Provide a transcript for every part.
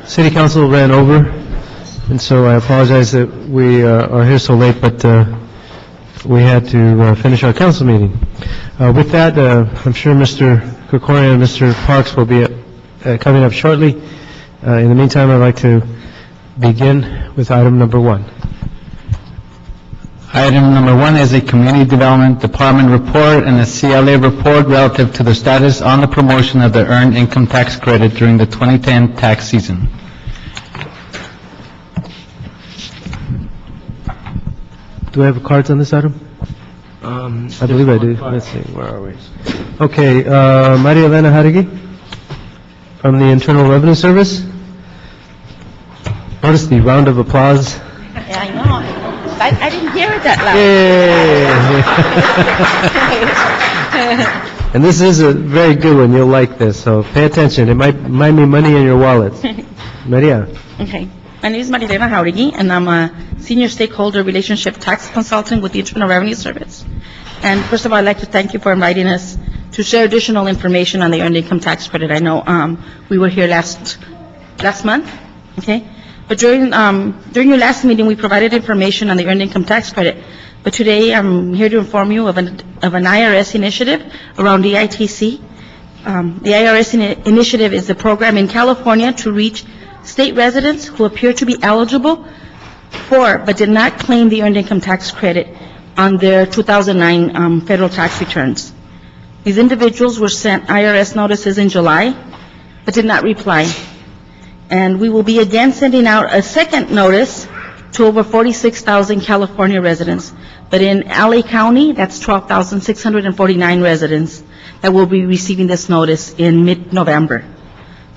City Council ran over, and so I apologize that we are here so late, but we had to finish our council meeting. With that, I'm sure Mr. Krikorian and Mr. Parks will be coming up shortly. In the meantime, I'd like to begin with item number 1. Item number 1 is a Community Development Department report and a CLA report relative to the status on the promotion of the Earned Income Tax Credit during the 2010 tax season. Do I have cards on this item? I believe I do. Let's see, where are we? Okay, Maria Elena Jauregui from the Internal Revenue Service. Notice the round of applause. Yeah, I know. I didn't hear it that loud. And this is a very good one. You'll like this, so pay attention. It might mean money in your wallets. Maria. Okay. My name is Maria Elena Jauregui, and I'm a Senior Stakeholder Relationship Tax Consultant with the Internal Revenue Service. And first of all, I'd like to thank you for inviting us to share additional information on the Earned Income Tax Credit. I know we were here last month, okay? But during your last meeting, we provided information on the Earned Income Tax Credit. But today, I'm here to inform you of an IRS initiative around the ITC. The IRS initiative is a program in California to reach state residents who appear to be eligible for but did not claim the Earned Income Tax Credit on their 2009 federal tax returns. These individuals were sent IRS notices in July but did not reply. And we will be again sending out a second notice to over 46,000 California residents. But in LA County, that's 12,649 residents that will be receiving this notice in mid-November.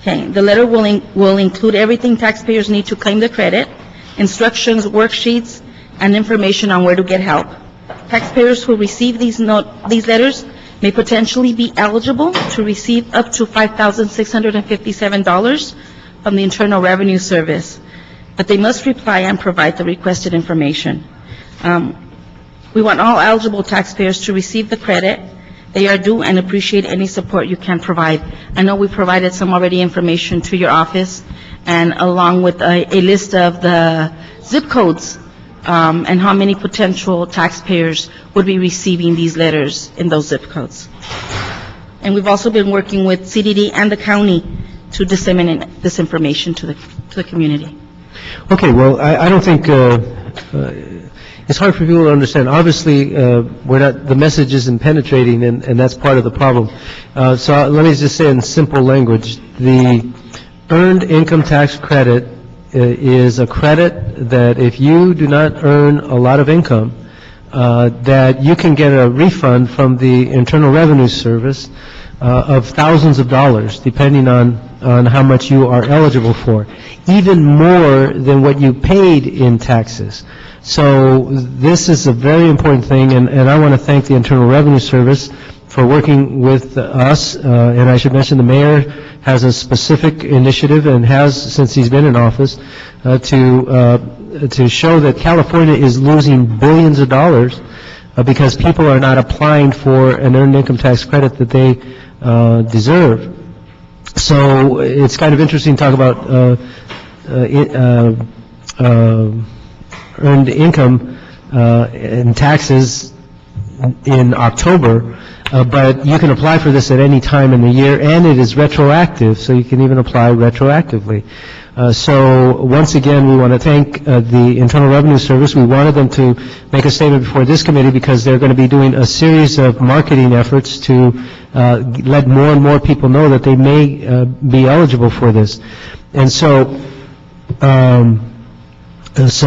Okay, the letter will include everything taxpayers need to claim the credit, instructions, worksheets, and information on where to get help. Taxpayers who receive these letters may potentially be eligible to receive up to $5,657 from the Internal Revenue Service, but they must reply and provide the requested information. We want all eligible taxpayers to receive the credit. They are due and appreciate any support you can provide. I know we provided some already information to your office, and along with a list of the zip codes and how many potential taxpayers would be receiving these letters in those zip codes. And we've also been working with CDD and the county to disseminate this information to the community. Okay, well, I don't think it's hard for people to understand. Obviously, the message isn't penetrating, and that's part of the problem. So let me just say in simple language, the Earned Income Tax Credit is a credit that if you do not earn a lot of income, that you can get a refund from the Internal Revenue Service of thousands of dollars, depending on how much you are eligible for, even more than what you paid in taxes. So this is a very important thing, and I want to thank the Internal Revenue Service for working with us, and I should mention the mayor has a specific initiative and has, since he's been in office, to show that California is losing billions of dollars because people are not applying for an earned income tax credit that they deserve. So it's kind of interesting to talk about earned income and taxes in October, but you can apply for this at any time in the year, and it is retroactive, so you can even apply retroactively. So once again, we want to thank the Internal Revenue Service. We wanted them to make a statement before this committee because they're going to be doing a series of marketing efforts to let more and more people know that they may be eligible for this. And so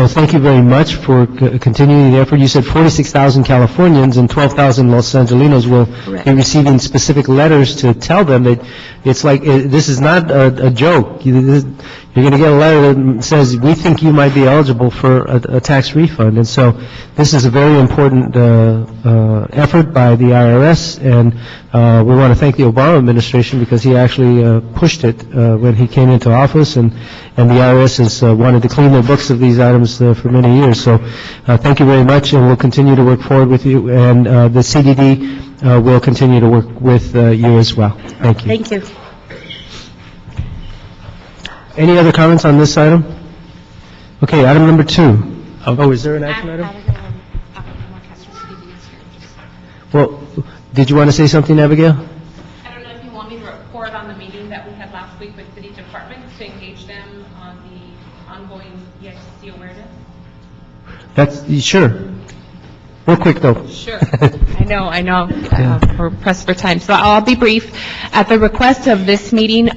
thank you very much for continuing the effort. You said 46,000 Californians and 12,000 Los Angelinos will be receiving specific letters to tell them that it's like, this is not a joke. You're going to get a letter that says, we think you might be eligible for a tax refund. And so this is a very important effort by the IRS, and we want to thank the Obama administration because he actually pushed it when he came into office, and the IRS has wanted to clean their books of these items for many years. So thank you very much, and we'll continue to work forward with you, and the CDD will continue to work with you as well. Thank you. Thank you. Any other comments on this item? Okay, item number 2. Oh, is there an action item? Well, did you want to say something, Abigail? I don't know if you want me to report on the meeting that we had last week with city departments to engage them on the ongoing EICC awareness. Sure. Real quick, though. Sure. I know, we're pressed for time, so I'll be brief. At the request of this meeting,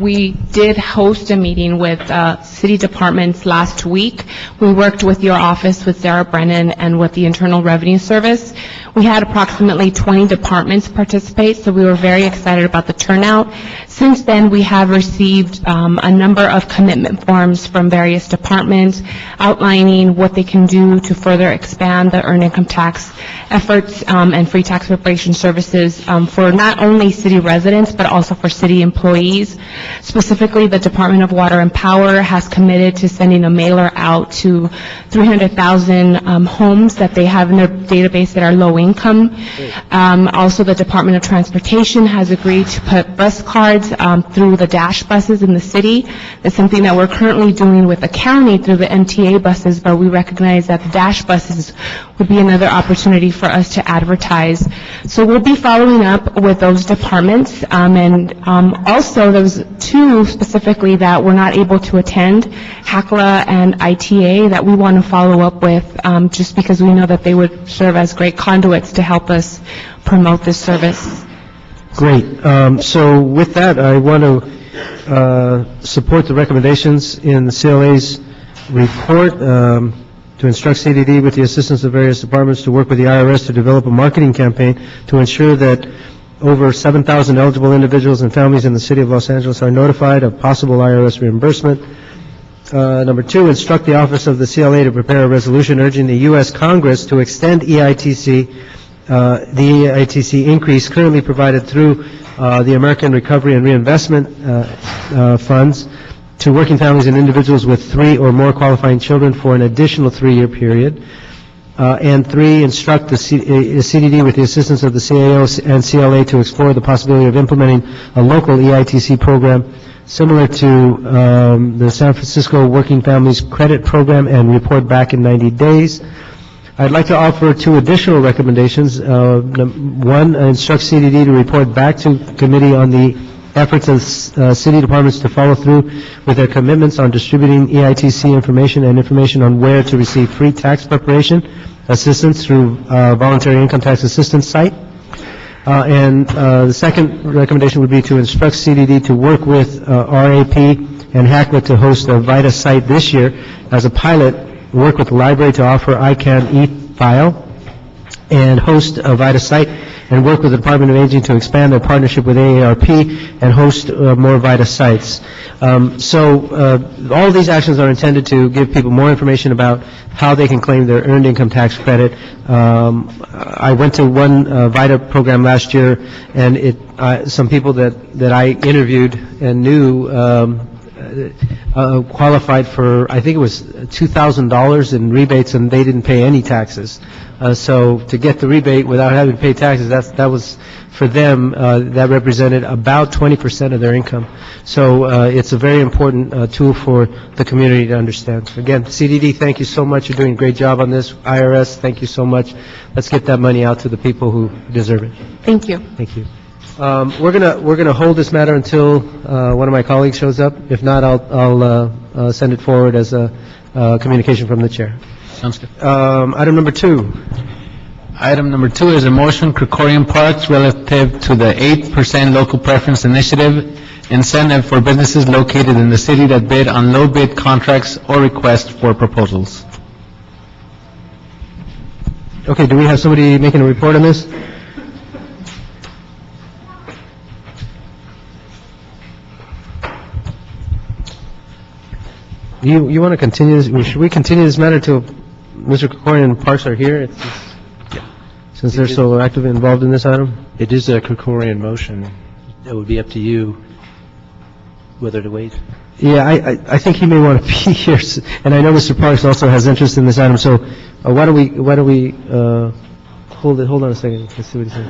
we did host a meeting with city departments last week. We worked with your office, with Sarah Brennan, and with the Internal Revenue Service. We had approximately 20 departments participate, so we were very excited about the turnout. Since then, we have received a number of commitment forms from various departments outlining what they can do to further expand the earned income tax efforts and free tax preparation services for not only city residents, but also for city employees. Specifically, the Department of Water and Power has committed to sending a mailer out to 300,000 homes that they have in their database that are low income. Also, the Department of Transportation has agreed to put bus cards through the dash buses in the city. That's something that we're currently doing with the county through the MTA buses, but we recognize that the dash buses would be another opportunity for us to advertise. So we'll be following up with those departments, and also there's 2 specifically that were not able to attend, HACLA and ITA, that we want to follow up with just because we know that they would serve as great conduits to help us promote this service. Great. So with that, I want to support the recommendations in the CLA's report to instruct CDD with the assistance of various departments to work with the IRS to develop a marketing campaign to ensure that over 7,000 eligible individuals and families in the city of Los Angeles are notified of possible IRS reimbursement. Number 2, instruct the Office of the CLA to prepare a resolution urging the U.S. Congress to extend the EITC increase currently provided through the American Recovery and Reinvestment funds to working families and individuals with 3 or more qualifying children for an additional 3-year period. And 3, instruct the CDD with the assistance of the CAO and CLA to explore the possibility of implementing a local EITC program similar to the San Francisco Working Families Credit Program and report back in 90 days. I'd like to offer 2 additional recommendations. 1, instruct CDD to report back to committee on the efforts of city departments to follow through with their commitments on distributing EITC information and information on where to receive free tax preparation assistance through voluntary income tax assistance site. And the second recommendation would be to instruct CDD to work with RAP and HACLA to host a VITA site this year as a pilot, work with the library to offer ICANN e-file and host a VITA site, and work with the Department of Aging to expand their partnership with AARP and host more VITA sites. So all of these actions are intended to give people more information about how they can claim their earned income tax credit. I went to one VITA program last year, and some people that I interviewed and knew qualified for, I think it was $2,000 in rebates, and they didn't pay any taxes. So to get the rebate without having to pay taxes, that was, for them, that represented about 20% of their income. So it's a very important tool for the community to understand. Again, CDD, thank you so much. You're doing a great job on this. IRS, thank you so much. Let's get that money out to the people who deserve it. Thank you. Thank you. We're gonna hold this matter until one of my colleagues shows up. If not, I'll send it forward as a communication from the chair. Sounds good. Item number 2. Item number 2 is a motion, Krikorian Parks, relative to the 8% local preference initiative incentive for businesses located in the city that bid on low bid contracts or request for proposals. Okay, do we have somebody making a report on this? You want to continue this? Should we continue this matter until Mr. Krikorian and Parks are here? Since they're so actively involved in this item? It is a Krikorian motion. It would be up to you whether to wait. Yeah, I think he may want to be here, and I know Mr. Parks also has interest in this item. So why don't we hold on a second. Let's see what he says.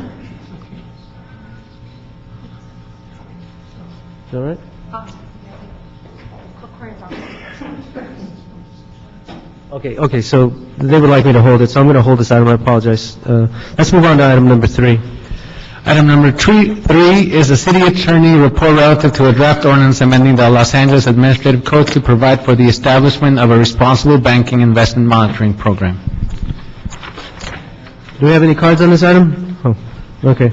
Is that all right? Okay, so they would like me to hold it, so I'm going to hold this item, I apologize. Let's move on to item number 3. Item number three is the city attorney report relative to a draft ordinance amending the Los Angeles Administrative Code to provide for the establishment of a responsible banking investment monitoring program. Do we have any cards on this item? Oh, okay.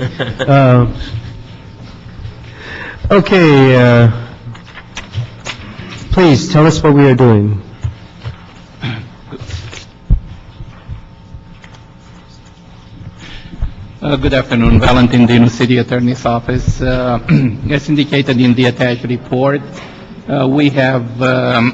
Please, tell us what we are doing. Good afternoon, Valentin Dino, City Attorney's Office. As indicated in the attached report, we have,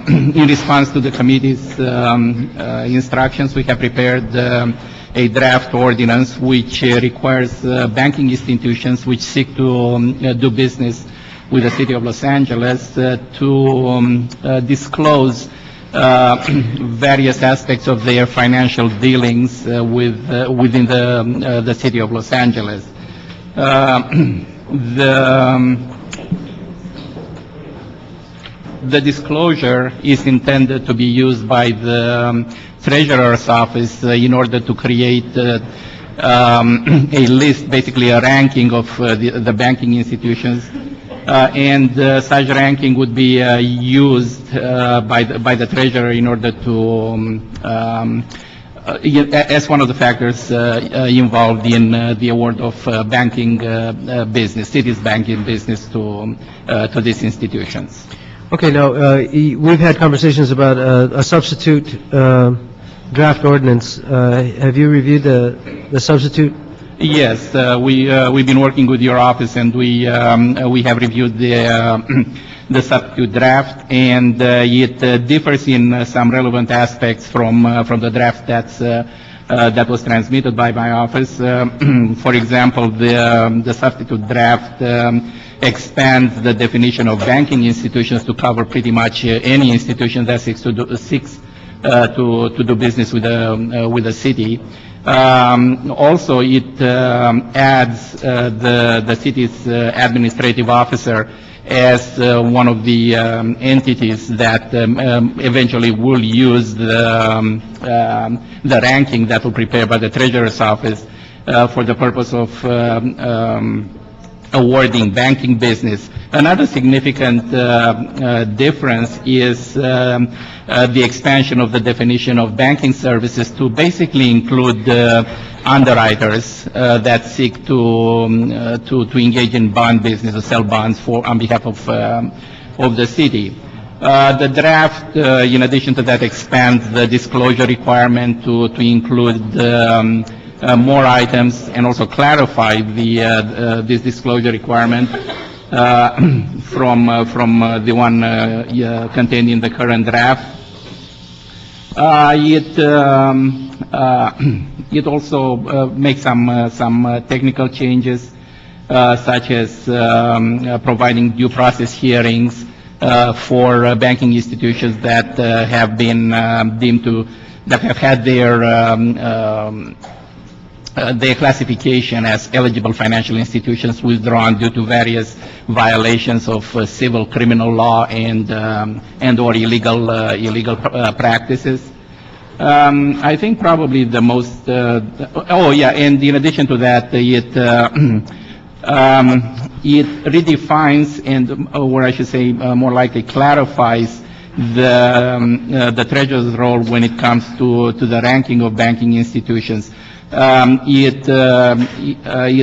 in response to the committee's instructions, we have prepared a draft ordinance which requires banking institutions which seek to do business with the City of Los Angeles to disclose various aspects of their financial dealings within the City of Los Angeles. The disclosure is intended to be used by the Treasurer's Office in order to create a list, basically a ranking of the banking institutions. And such ranking would be used by the treasurer in order to, as one of the factors involved in the award of banking business, city's banking business to these institutions. Okay, now, we've had conversations about a substitute draft ordinance. Have you reviewed the substitute? Yes, we've been working with your office, and we have reviewed the substitute draft, and it differs in some relevant aspects from the draft that was transmitted by my office. For example, the substitute draft expands the definition of banking institutions to cover pretty much any institution that seeks to do business with the city. Also, it adds the city's administrative officer as one of the entities that eventually will use the ranking that will prepare by the Treasurer's Office for the purpose of awarding banking business. Another significant difference is the expansion of the definition of banking services to basically include underwriters that seek to engage in bond business or sell bonds on behalf of the city. The draft, in addition to that, expands the disclosure requirement to include more items, and also clarify this disclosure requirement from the one contained in the current draft. It also makes some technical changes, such as providing due process hearings for banking institutions that have been that have had their classification as eligible financial institutions withdrawn due to various violations of civil, criminal law and or illegal practices. I think probably the most. And in addition to that, it redefines or I should say, more likely clarifies the Treasurer's role when it comes to the ranking of banking institutions. It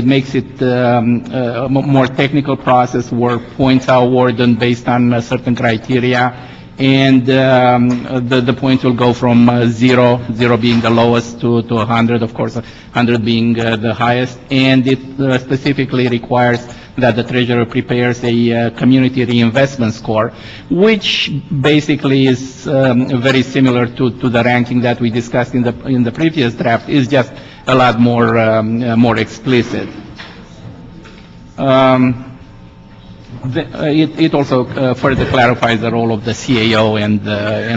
makes it a more technical process where points are awarded based on certain criteria, and the points will go from 0 being the lowest, to 100, of course, 100 being the highest, and it specifically requires that the treasurer prepares a community reinvestment score, which basically is very similar to the ranking that we discussed in the previous draft. Is just a lot more explicit. It also further clarifies the role of the CAO and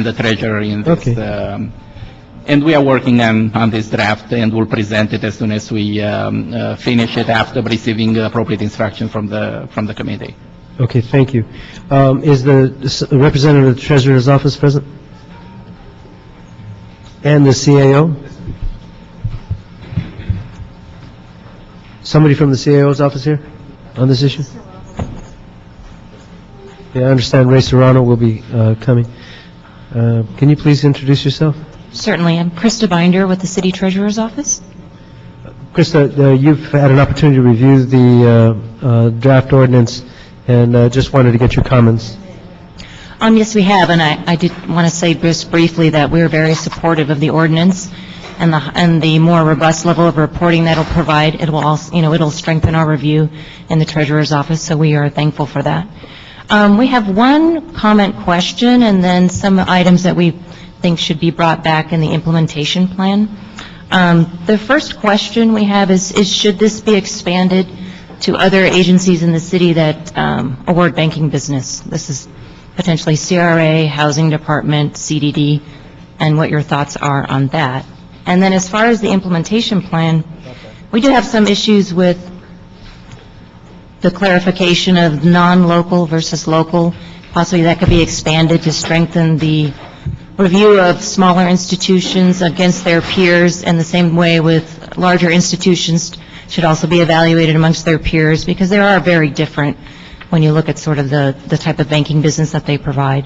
the treasurer in this. Okay. And we are working on this draft, and we'll present it as soon as we finish it after receiving appropriate instruction from the committee. Okay, thank you. Is the representative of the Treasurer's Office present? And the CAO? Somebody from the CAO's office here on this issue? Yeah, I understand Ray Serrano will be coming. Can you please introduce yourself? Certainly. I'm Krista Binder with the City Treasurer's Office. Krista, you've had an opportunity to review the draft ordinance, and just wanted to get your comments. Yes, we have, and I did want to say just briefly that we're very supportive of the ordinance and the more robust level of reporting that it'll provide. It will also, it'll strengthen our review in the Treasurer's Office, so we are thankful for that. We have one comment question and then some items that we think should be brought back in the implementation plan. The first question we have is should this be expanded to other agencies in the city that award banking business? This is potentially CRA, Housing Department, CDD, and what your thoughts are on that. And then as far as the implementation plan, we do have some issues with the clarification of non-local versus local. Possibly that could be expanded to strengthen the review of smaller institutions against their peers, and the same way with larger institutions should also be evaluated amongst their peers, because they are very different when you look at sort of the type of banking business that they provide.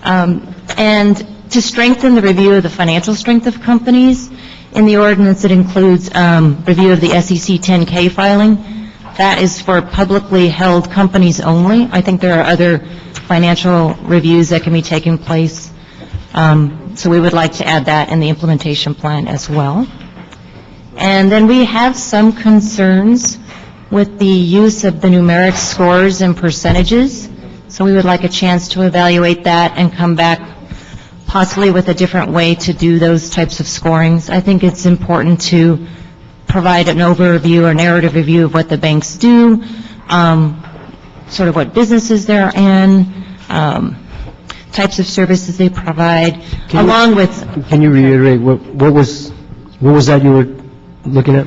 And to strengthen the review of the financial strength of companies, in the ordinance it includes review of the SEC 10K filing. That is for publicly held companies only. I think there are other financial reviews that can be taking place. So we would like to add that in the implementation plan as well. And then we have some concerns with the use of the numeric scores and percentages. So we would like a chance to evaluate that and come back possibly with a different way to do those types of scorings. I think it's important to provide an overview or narrative review of what the banks do, sort of what businesses they're in, types of services they provide, along with... Can you reiterate, what was that you were looking at?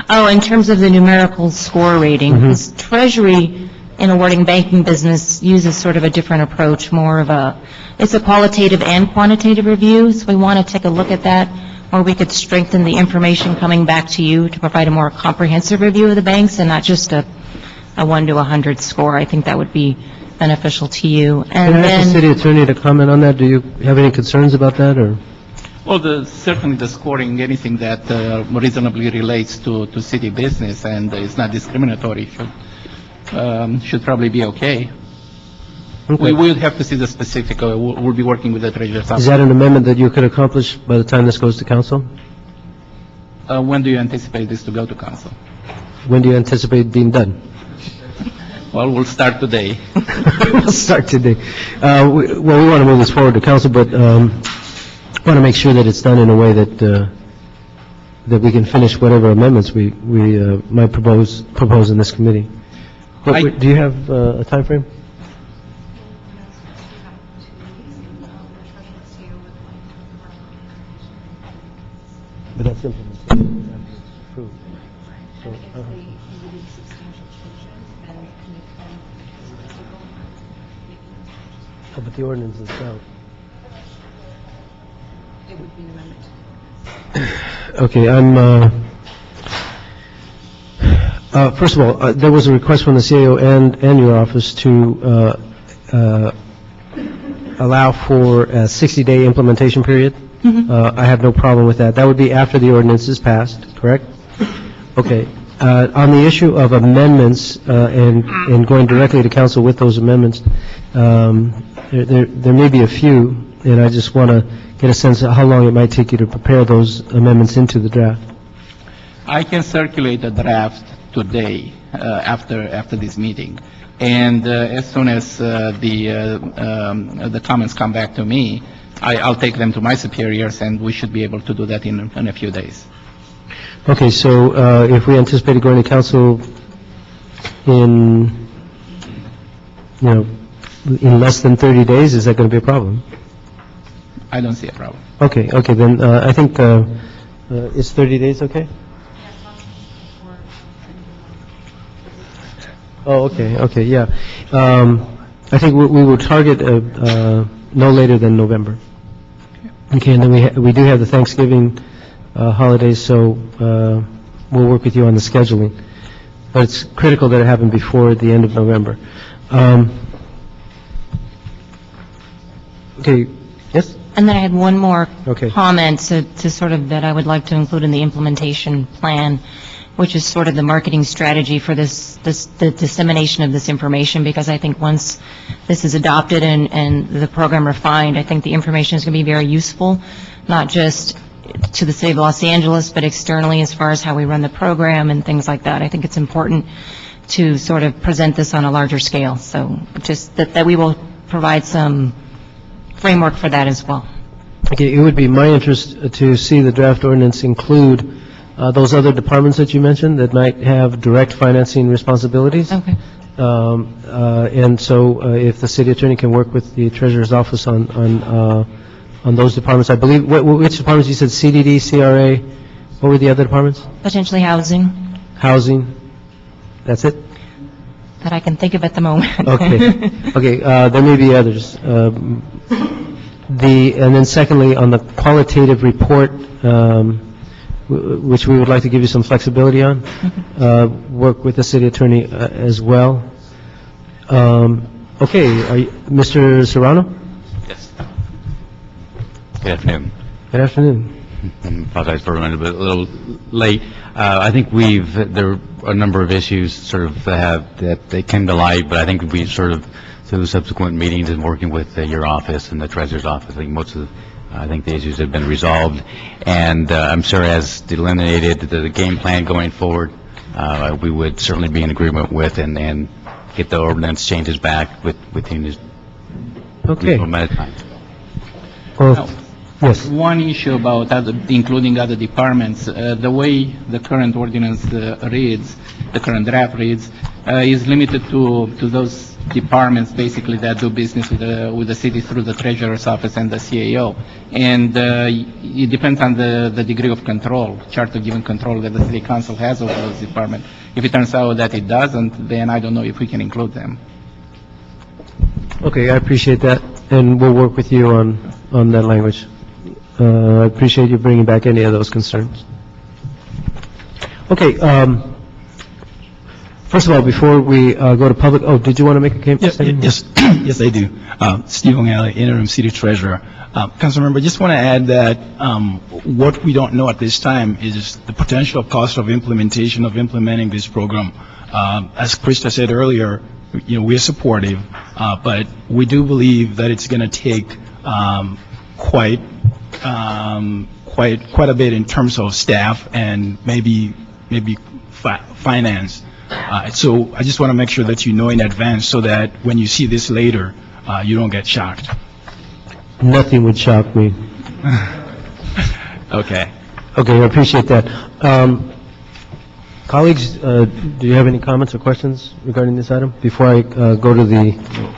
Oh, in terms of the numerical score rating, because Treasury in awarding banking business uses sort of a different approach, more of it's a qualitative and quantitative review, so we want to take a look at that, or we could strengthen the information coming back to you to provide a more comprehensive review of the banks and not just a 1 to 100 score. I think that would be beneficial to you. And Can I ask the city attorney to comment on that? Do you have any concerns about that, or? Well, certainly the scoring, anything that reasonably relates to city business and is not discriminatory should probably be okay. Okay. We will have to see the specific. We'll be working with the Treasurer's Office. Is that an amendment that you could accomplish by the time this goes to council? When do you anticipate this to go to council? When do you anticipate being done? Well, we'll start today. We'll start today. We want to move this forward to council, but want to make sure that it's done in a way that we can finish whatever amendments we might propose in this committee. But, do you have a time frame? But that's implemented. That's approved. So, oh, but the ordinance is out. It would be an amendment. Okay, first of all, there was a request from the CAO and your office to allow for a 60-day implementation period. I have no problem with that. That would be after the ordinance is passed, correct? Okay. On the issue of amendments and going directly to council with those amendments, there may be a few, and I just want to get a sense of how long it might take you to prepare those amendments into the draft. I can circulate the draft today after this meeting, and as soon as the comments come back to me, I'll take them to my superiors, and we should be able to do that in a few days. Okay, so if we anticipated going to council in less than 30 days, is that going to be a problem? I don't see a problem. Okay, then I think is 30 days okay? Oh, okay, yeah. I think we will target no later than November. Okay, and then we do have the Thanksgiving holidays, so we'll work with you on the scheduling. But it's critical that it happen before the end of November. Okay, yes? And then I had one more Okay. comment to sort of that I would like to include in the implementation plan, which is sort of the marketing strategy for the dissemination of this information, because I think once this is adopted and the program refined, I think the information is going to be very useful, not just to the city of Los Angeles, but externally as far as how we run the program and things like that. I think it's important to sort of present this on a larger scale. So just that we will provide some framework for that as well. Okay, it would be my interest to see the draft ordinance include those other departments that you mentioned that might have direct financing responsibilities. Okay. And so if the city attorney can work with the treasurer's office on those departments, I believe, which departments? You said CDD, CRA, what were the other departments? Potentially housing, Housing, that's it? that I can think of at the moment. Okay, okay, there may be others. And then secondly, on the qualitative report, which we would like to give you some flexibility on, work with the city attorney as well. Okay, Mr. Serrano? Yes. Good afternoon. Good afternoon. I apologize for running a little late. I think there are a number of issues sort of that they came to light, but I think we sort of, through subsequent meetings and working with your office and the treasurer's office, I think I think the issues have been resolved. And I'm sure as delineated the game plan going forward, we would certainly be in agreement with and get the ordinance changes back within this Okay. amount of time. Well, yes. One issue about including other departments, the way the current ordinance reads, the current draft reads, is limited to those departments basically that do business with the city through the treasurer's office and the CAO. And it depends on the degree of control, charter-given control that the city council has over those departments. If it turns out that it doesn't, then I don't know if we can include them. Okay, I appreciate that, and we'll work with you on that language. I appreciate you bringing back any of those concerns. Okay, first of all, before we go to public, did you want to make a statement? Yes, yes, I do. Stephen Alley, Interim City Treasurer. Councilmember, just want to add that what we don't know at this time is the potential cost of implementing this program. As Krista said earlier, we're supportive, but we do believe that it's going to take quite a bit in terms of staff and maybe finance. So I just want to make sure that you know in advance so that when you see this later, you don't get shocked. Nothing would shock me. Okay. Okay, I appreciate that. Colleagues, do you have any comments or questions regarding this item before I go to the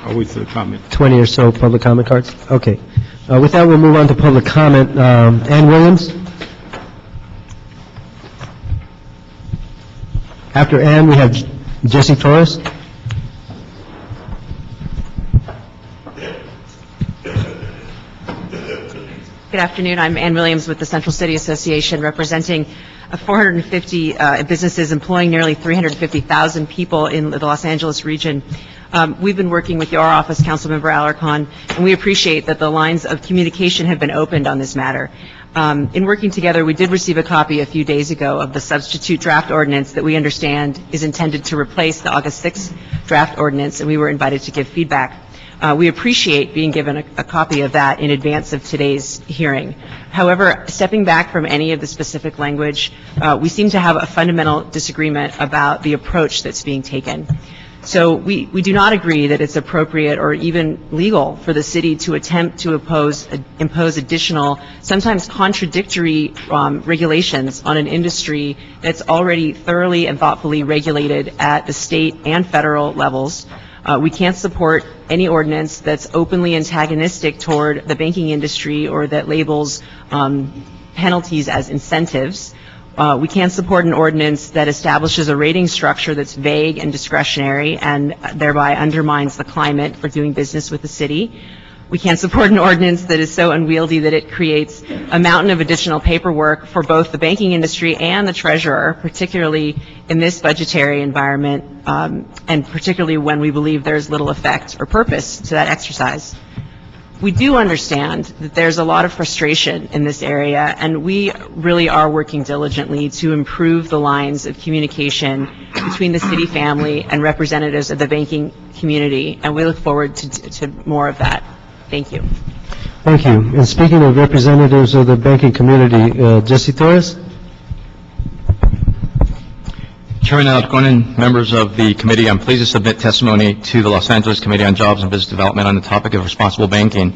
I'll wait for the comment. 20 or so public comment cards? Okay. With that, we'll move on to public comment. Ann Williams? After Ann, we have Jesse Torres. Good afternoon. I'm Ann Williams with the Central City Association, representing 450 businesses employing nearly 350,000 people in the Los Angeles region. We've been working with your office, Councilmember Alarcon, and we appreciate that the lines of communication have been opened on this matter. In working together, we did receive a copy a few days ago of the substitute draft ordinance that we understand is intended to replace the August 6th draft ordinance, and we were invited to give feedback. We appreciate being given a copy of that in advance of today's hearing. However, stepping back from any of the specific language, we seem to have a fundamental disagreement about the approach that's being taken. So we do not agree that it's appropriate or even legal for the city to attempt to impose additional, sometimes contradictory regulations on an industry that's already thoroughly and thoughtfully regulated at the state and federal levels. We can't support any ordinance that's openly antagonistic toward the banking industry or that labels penalties as incentives. We can't support an ordinance that establishes a rating structure that's vague and discretionary and thereby undermines the climate for doing business with the city. We can't support an ordinance that is so unwieldy that it creates a mountain of additional paperwork for both the banking industry and the treasurer, particularly in this budgetary environment, and particularly when we believe there's little effect or purpose to that exercise. We do understand that there's a lot of frustration in this area, and we really are working diligently to improve the lines of communication between the city family and representatives of the banking community, and we look forward to more of that. Thank you. Thank you. And speaking of representatives of the banking community, Jesse Torres? Chairman Alarcon, members of the committee, I'm pleased to submit testimony to the Los Angeles Committee on Jobs and Business Development on the topic of responsible banking.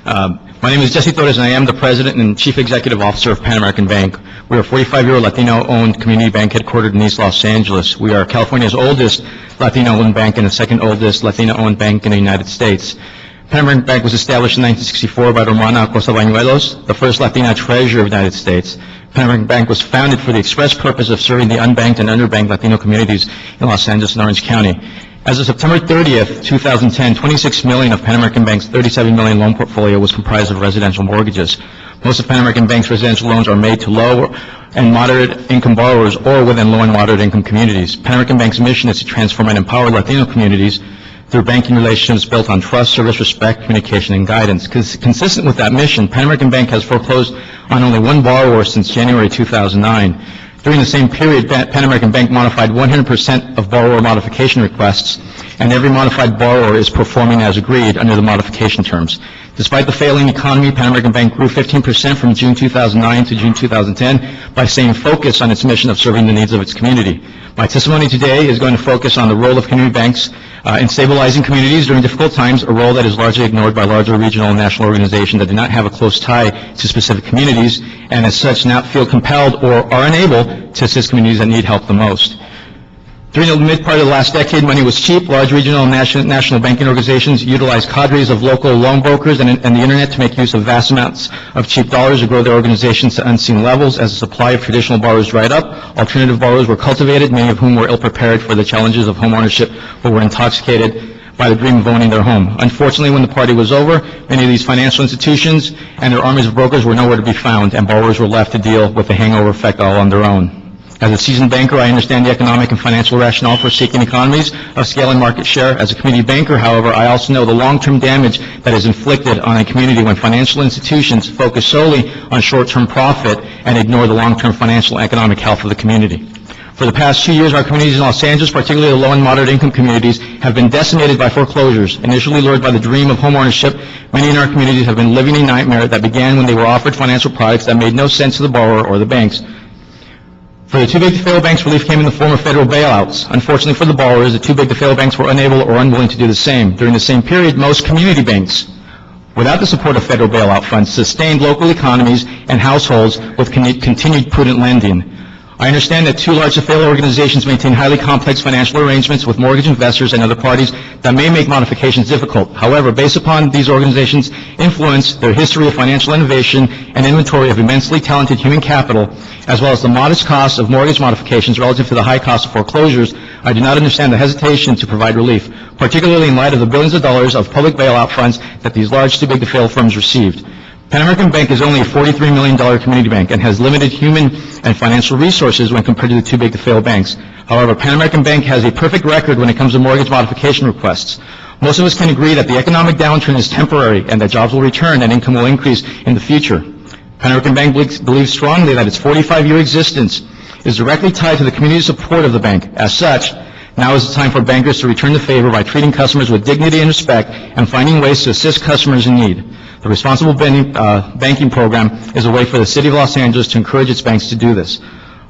My name is Jesse Torres, and I am the President and Chief Executive Officer of Pan American Bank. We are a 45-year-old Latino-owned community bank headquartered in East Los Angeles. We are California's oldest Latino-owned bank and the second oldest Latino-owned bank in the United States. Pan American Bank was established in 1964 by Romana Acosta Bañuelos, the first Latina treasurer of the United States. Pan American Bank was founded for the express purpose of serving the unbanked and underbanked Latino communities in Los Angeles and Orange County. As of September 30th, 2010, 26 million of Pan American Bank's 37 million loan portfolio was comprised of residential mortgages. Most of Pan American Bank's residential loans are made to low and moderate income borrowers or within low and moderate income communities. Pan American Bank's mission is to transform and empower Latino communities through banking relationships built on trust, service, respect, communication, and guidance. Consistent with that mission, Pan American Bank has foreclosed on only one borrower since January 2009. During the same period, Pan American Bank modified 100% of borrower modification requests, and every modified borrower is performing as agreed under the modification terms. Despite the failing economy, Pan American Bank grew 15% from June 2009 to June 2010 by staying focused on its mission of serving the needs of its community. My testimony today is going to focus on the role of community banks in stabilizing communities during difficult times, a role that is largely ignored by larger regional and national organizations that do not have a close tie to specific communities and as such not feel compelled or are unable to assist communities that need help the most. During the mid-part of the last decade, money was cheap. Large regional and national banking organizations utilized cadres of local loan brokers and the Internet to make use of vast amounts of cheap dollars to grow their organizations to unseen levels. As the supply of traditional borrowers dried up, alternative borrowers were cultivated, many of whom were ill-prepared for the challenges of home ownership or were intoxicated by the dream of owning their home. Unfortunately, when the party was over, many of these financial institutions and their armies of brokers were nowhere to be found, and borrowers were left to deal with the hangover effect all on their own. As a seasoned banker, I understand the economic and financial rationale for seeking economies of scale and market share. As a community banker, however, I also know the long-term damage that is inflicted on a community when financial institutions focus solely on short-term profit and ignore the long-term financial and economic health of the community. For the past 2 years, our communities in Los Angeles, particularly the low and moderate income communities, have been decimated by foreclosures. Initially lured by the dream of home ownership, many in our communities have been living a nightmare that began when they were offered financial products that made no sense to the borrower or the banks. For the too-big-to-fail banks, relief came in the form of federal bailouts. Unfortunately for the borrowers, the too-big-to-fail banks were unable or unwilling to do the same. During the same period, most community banks, without the support of federal bailout funds, sustained local economies and households with continued prudent lending. I understand that too large-to-fail organizations maintain highly complex financial arrangements with mortgage investors and other parties that may make modifications difficult. However, based upon these organizations' influence, their history of financial innovation, and inventory of immensely talented human capital, as well as the modest cost of mortgage modifications relative to the high cost of foreclosures, I do not understand the hesitation to provide relief, particularly in light of the billions of dollars of public bailout funds that these large too-big-to-fail firms received. Pan American Bank is only a $43 million community bank and has limited human and financial resources when compared to the too-big-to-fail banks. However, Pan American Bank has a perfect record when it comes to mortgage modification requests. Most of us can agree that the economic downturn is temporary and that jobs will return and income will increase in the future. Pan American Bank believes strongly that its 45-year existence is directly tied to the community support of the bank. As such, now is the time for bankers to return the favor by treating customers with dignity and respect and finding ways to assist customers in need. The Responsible Banking Program is a way for the City of Los Angeles to encourage its banks to do this.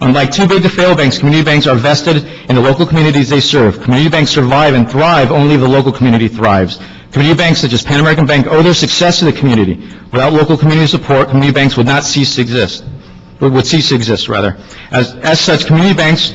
Unlike too-big-to-fail banks, community banks are vested in the local communities they serve. Community banks survive and thrive only if the local community thrives. Community banks such as Pan American Bank owe their success to the community. Without local community support, community banks would cease to exist. As such, community banks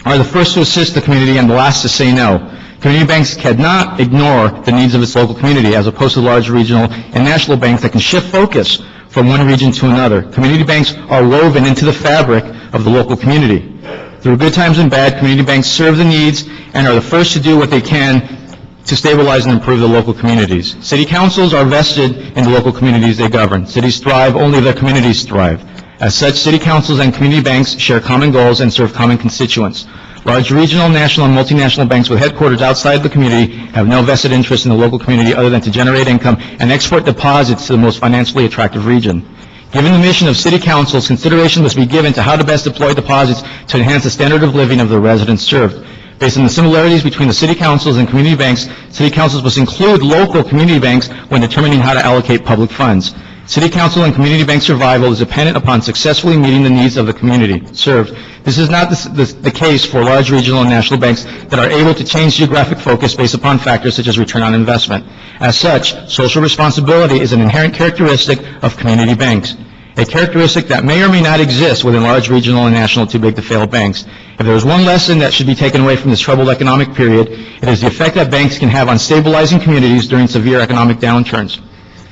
are the first to assist the community and the last to say no. Community banks cannot ignore the needs of its local community, as opposed to large regional and national banks that can shift focus from one region to another. Community banks are woven into the fabric of the local community. Through good times and bad, community banks serve the needs and are the first to do what they can to stabilize and improve the local communities. City councils are vested in the local communities they govern. Cities thrive only if their communities thrive. As such, city councils and community banks share common goals and serve common constituents. Large regional, national, and multinational banks with headquarters outside the community have no vested interest in the local community other than to generate income and export deposits to the most financially attractive region. Given the mission of city councils, consideration must be given to how to best deploy deposits to enhance the standard of living of the residents served. Based on the similarities between the city councils and community banks, city councils must include local community banks when determining how to allocate public funds. City council and community bank survival is dependent upon successfully meeting the needs of the community served. This is not the case for large regional and national banks that are able to change geographic focus based upon factors such as return on investment. As such, social responsibility is an inherent characteristic of community banks, a characteristic that may or may not exist within large regional and national too-big-to-fail banks. If there is one lesson that should be taken away from this troubled economic period, it is the effect that banks can have on stabilizing communities during severe economic downturns.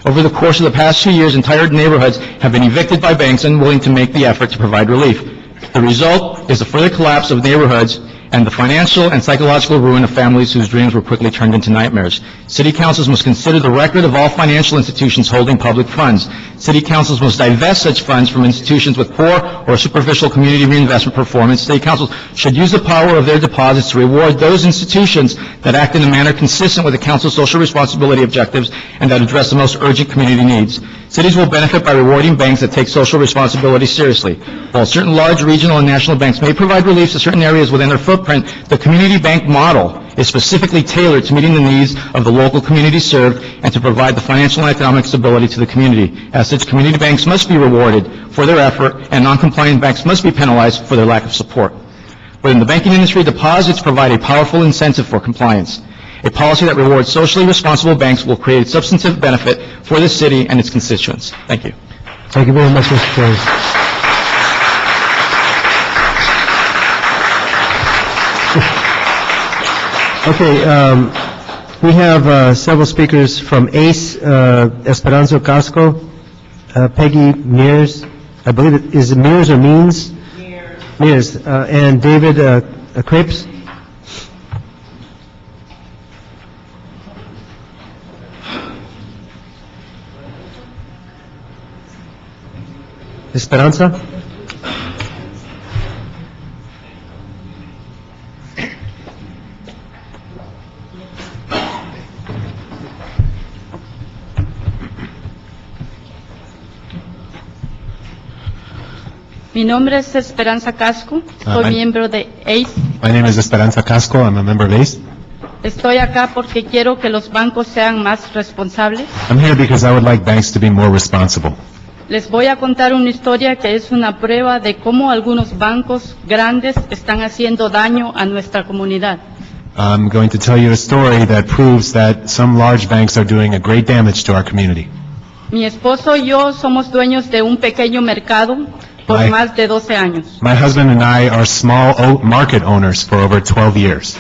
Over the course of the past 2 years, entire neighborhoods have been evicted by banks unwilling to make the effort to provide relief. The result is the further collapse of neighborhoods and the financial and psychological ruin of families whose dreams were quickly turned into nightmares. City councils must consider the record of all financial institutions holding public funds. City councils must divest such funds from institutions with poor or superficial community reinvestment performance. City councils should use the power of their deposits to reward those institutions that act in a manner consistent with the council's social responsibility objectives and that address the most urgent community needs. Cities will benefit by rewarding banks that take social responsibility seriously. While certain large regional and national banks may provide relief to certain areas within their footprint, the community bank model is specifically tailored to meeting the needs of the local community served and to provide the financial and economic stability to the community. As such, community banks must be rewarded for their effort, and non-compliant banks must be penalized for their lack of support. Within the banking industry, deposits provide a powerful incentive for compliance. A policy that rewards socially responsible banks will create a substantive benefit for the city and its constituents. Thank you. Thank you very much, Mr. Torres. Okay, we have several speakers from ACE, Esperanza Casco, Peggy Mears, I believe it is Mears or Means? Mears, and David Crepes. Esperanza? Mi nombre es Esperanza Casco, soy miembro de ACE. My name is Esperanza Casco. I'm a member of ACE. Estoy acá porque quiero que los bancos sean más responsables. I'm here because I would like banks to be more responsible. Les voy a contar una historia que es una prueba de cómo algunos bancos grandes están haciendo daño a nuestra comunidad. I'm going to tell you a story that proves that some large banks are doing a great damage to our community. Mi esposo y yo somos dueños de un pequeño mercado por más de 12 años. My husband and I are small market owners for over 12 years.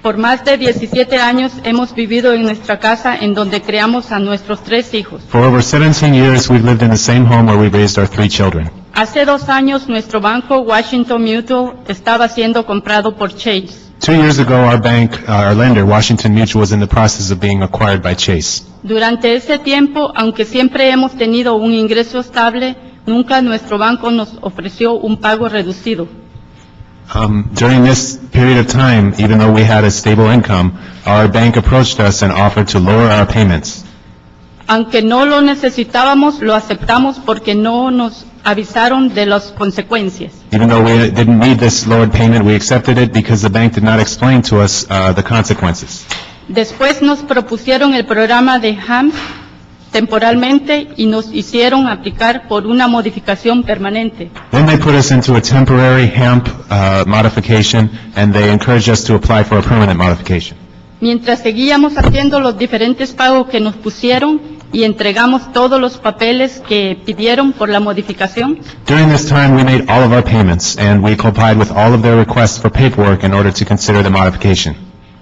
Por más de 17 años hemos vivido en nuestra casa en donde criamos a nuestros 3 hijos. For over 17 years, we've lived in the same home where we raised our 3 children. Hace 2 años nuestro banco Washington Mutual estaba siendo comprado por Chase. 2 years ago, our bank, our lender, Washington Mutual, was in the process of being acquired by Chase. Durante ese tiempo, aunque siempre hemos tenido un ingreso estable, nunca nuestro banco nos ofreció un pago reducido. During this period of time, even though we had a stable income, our bank approached us and offered to lower our payments. Aunque no lo necesitábamos, lo aceptamos porque no nos avisaron de las consecuencias. Even though we didn't need this lowered payment, we accepted it because the bank did not explain to us the consequences. Después nos propusieron el programa de HAMP temporalmente y nos hicieron aplicar por una modificación permanente. Then they put us into a temporary HAMP modification, and they encouraged us to apply for a permanent modification. Mientras seguíamos haciendo los diferentes pagos que nos pusieron y entregamos todos los papeles que pidieron por la modificación, During this time, we made all of our payments, and we complied with all of their requests for paperwork in order to consider the modification.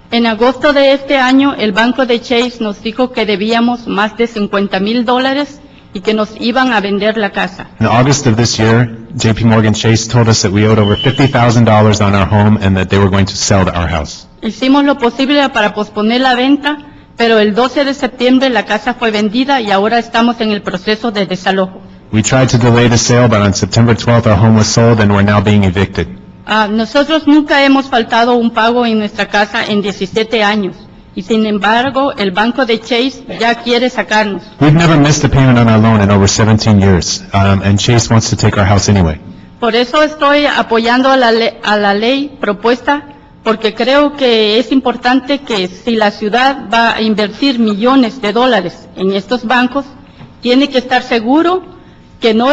en agosto de este año el banco de Chase nos dijo que debíamos más de $50,000 y que nos iban a vender la casa. In August of this year, JP Morgan Chase told us that we owed over $50,000 on our home and that they were going to sell our house. Hicimos lo posible para posponer la venta, pero el 12 de septiembre la casa fue vendida y ahora estamos en el proceso de desalojo. We tried to delay the sale, but on September 12th, our home was sold and we're now being evicted. Nosotros nunca hemos faltado un pago en nuestra casa en 17 años. Y sin embargo, el banco de Chase ya quiere sacarnos. We've never missed a payment on our loan in over 17 years, and Chase wants to take our house anyway. Por eso estoy apoyando a la ley propuesta, porque creo que es importante que si la ciudad va a invertir millones de dólares en estos bancos, tiene que estar seguro que no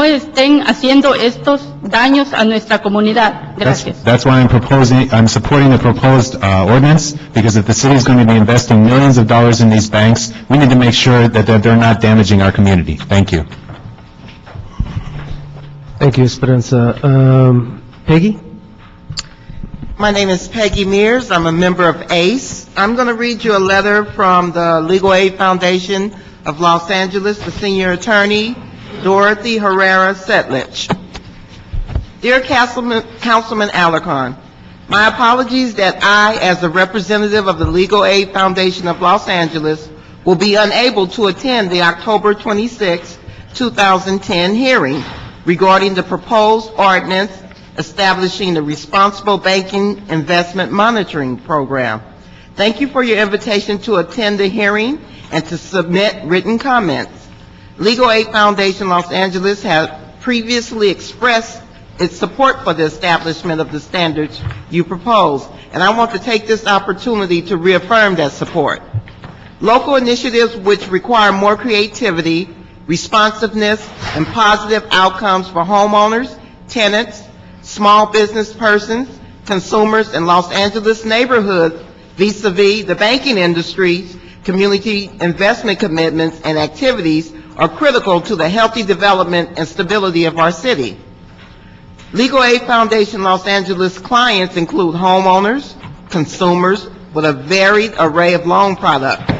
estén haciendo estos daños a nuestra comunidad. Gracias. That's why I'm supporting the proposed ordinance, because if the city is going to be investing millions of dollars in these banks, we need to make sure that they're not damaging our community. Thank you. Thank you, Esperanza. Peggy? My name is Peggy Mears. I'm a member of ACE. I'm going to read you a letter from the Legal Aid Foundation of Los Angeles, the senior attorney, Dorothy Herrera Setlich. Dear Councilman Alarcon, my apologies that I, as a representative of the Legal Aid Foundation of Los Angeles, will be unable to attend the October 26, 2010 hearing regarding the proposed ordinance establishing the Responsible Banking Investment Monitoring Program. Thank you for your invitation to attend the hearing and to submit written comments. Legal Aid Foundation Los Angeles has previously expressed its support for the establishment of the standards you propose, and I want to take this opportunity to reaffirm that support. Local initiatives which require more creativity, responsiveness, and positive outcomes for homeowners, tenants, small business persons, consumers in Los Angeles neighborhoods vis-a-vis the banking industry's community investment commitments and activities are critical to the healthy development and stability of our city. Legal Aid Foundation Los Angeles clients include homeowners, consumers with a varied array of loan products,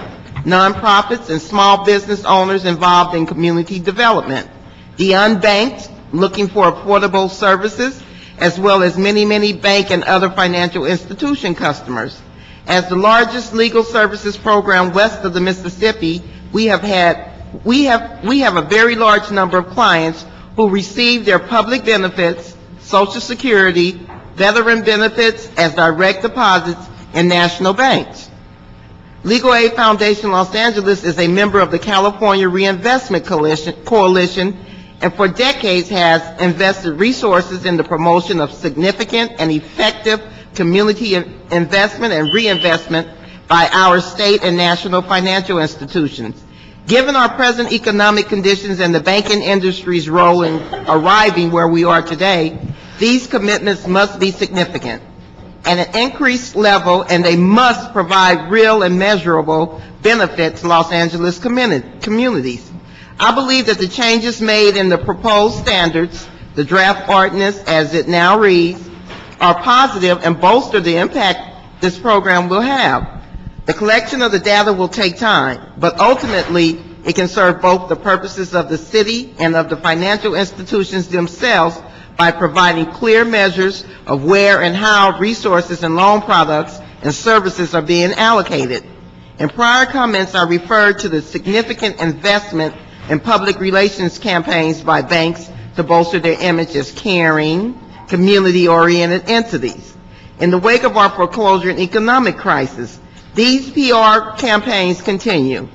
nonprofits and small business owners involved in community development, the unbanked looking for affordable services, as well as many bank and other financial institution customers. As the largest legal services program west of the Mississippi, we have a very large number of clients who receive their public benefits, Social Security, veteran benefits as direct deposits in national banks. Legal Aid Foundation Los Angeles is a member of the California Reinvestment Coalition and for decades has invested resources in the promotion of significant and effective community investment and reinvestment by our state and national financial institutions. Given our present economic conditions and the banking industry's role in arriving where we are today, these commitments must be significant and an increased level, and they must provide real and measurable benefit to Los Angeles communities. I believe that the changes made in the proposed standards, the draft ordinance as it now reads, are positive and bolster the impact this program will have. The collection of the data will take time, but ultimately it can serve both the purposes of the city and of the financial institutions themselves by providing clear measures of where and how resources and loan products and services are being allocated. In prior comments, I referred to the significant investment in public relations campaigns by banks to bolster their image as caring, community-oriented entities. In the wake of our foreclosure and economic crisis, these PR campaigns continue.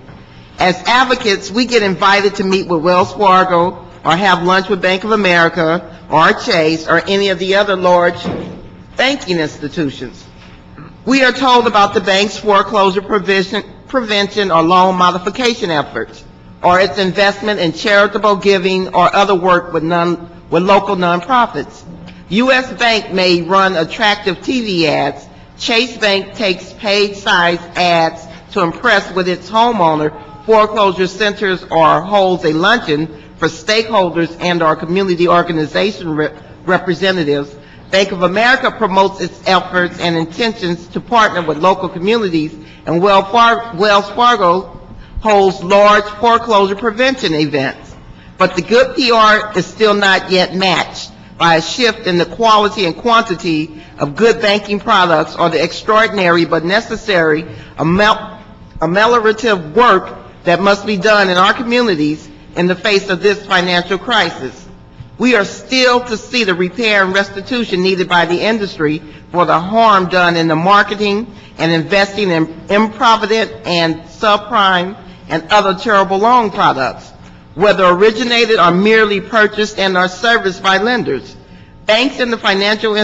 As advocates, we get invited to meet with Wells Fargo or have lunch with Bank of America or Chase or any of the other large banking institutions. We are told about the bank's foreclosure prevention or loan modification efforts, or its investment in charitable giving or other work with local nonprofits. U.S. Bank may run attractive TV ads. Chase Bank takes paid size ads to impress with its homeowner foreclosure centers or holds a luncheon for stakeholders and our community organization representatives. Bank of America promotes its efforts and intentions to partner with local communities, and Wells Fargo holds large foreclosure prevention events. But the good PR is still not yet matched by a shift in the quality and quantity of good banking products or the extraordinary but necessary ameliorative work that must be done in our communities in the face of this financial crisis. We are still to see the repair and restitution needed by the industry for the harm done in the marketing and investing in improvident and subprime and other terrible loan products, whether originated or merely purchased and are serviced by lenders. Banks in the financial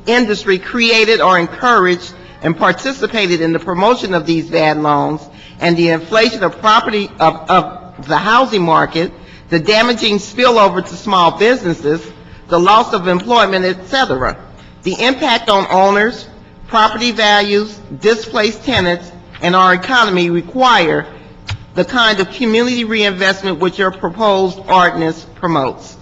industry created or encouraged and participated in the promotion of these bad loans, and the inflation of property of the housing market, the damaging spillover to small businesses, the loss of employment, etc. The impact on owners, property values, displaced tenants, and our economy require the kind of community reinvestment which your proposed ordinance promotes.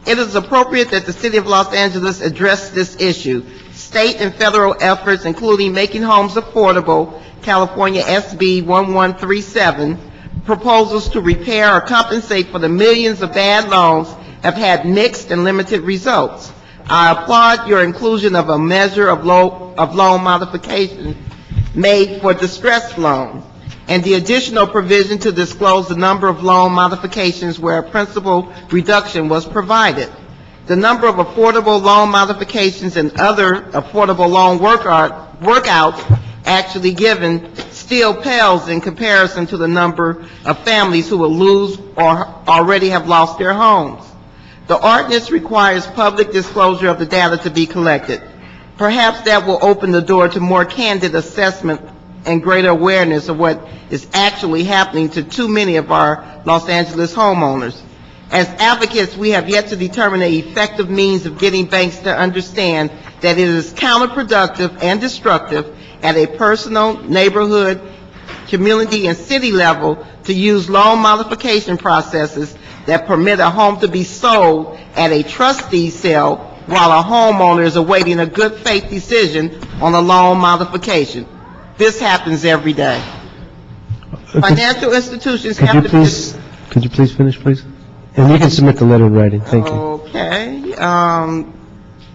It is appropriate that the City of Los Angeles address this issue. State and federal efforts, including Making Homes Affordable, California SB 1137, proposals to repair or compensate for the millions of bad loans have had mixed and limited results. I applaud your inclusion of a measure of loan modification made for distressed loans, and the additional provision to disclose the number of loan modifications where a principal reduction was provided. The number of affordable loan modifications and other affordable loan workouts actually given still pales in comparison to the number of families who will lose or already have lost their homes. The ordinance requires public disclosure of the data to be collected. Perhaps that will open the door to more candid assessment and greater awareness of what is actually happening to too many of our Los Angeles homeowners. As advocates, we have yet to determine an effective means of getting banks to understand that it is counterproductive and destructive at a personal, neighborhood, community, and city level to use loan modification processes that permit a home to be sold at a trustee sale while a homeowner is awaiting a good faith decision on a loan modification. This happens every day. Financial institutions have to... Could you please finish, please? And you can submit the letter in writing. Thank you. Okay.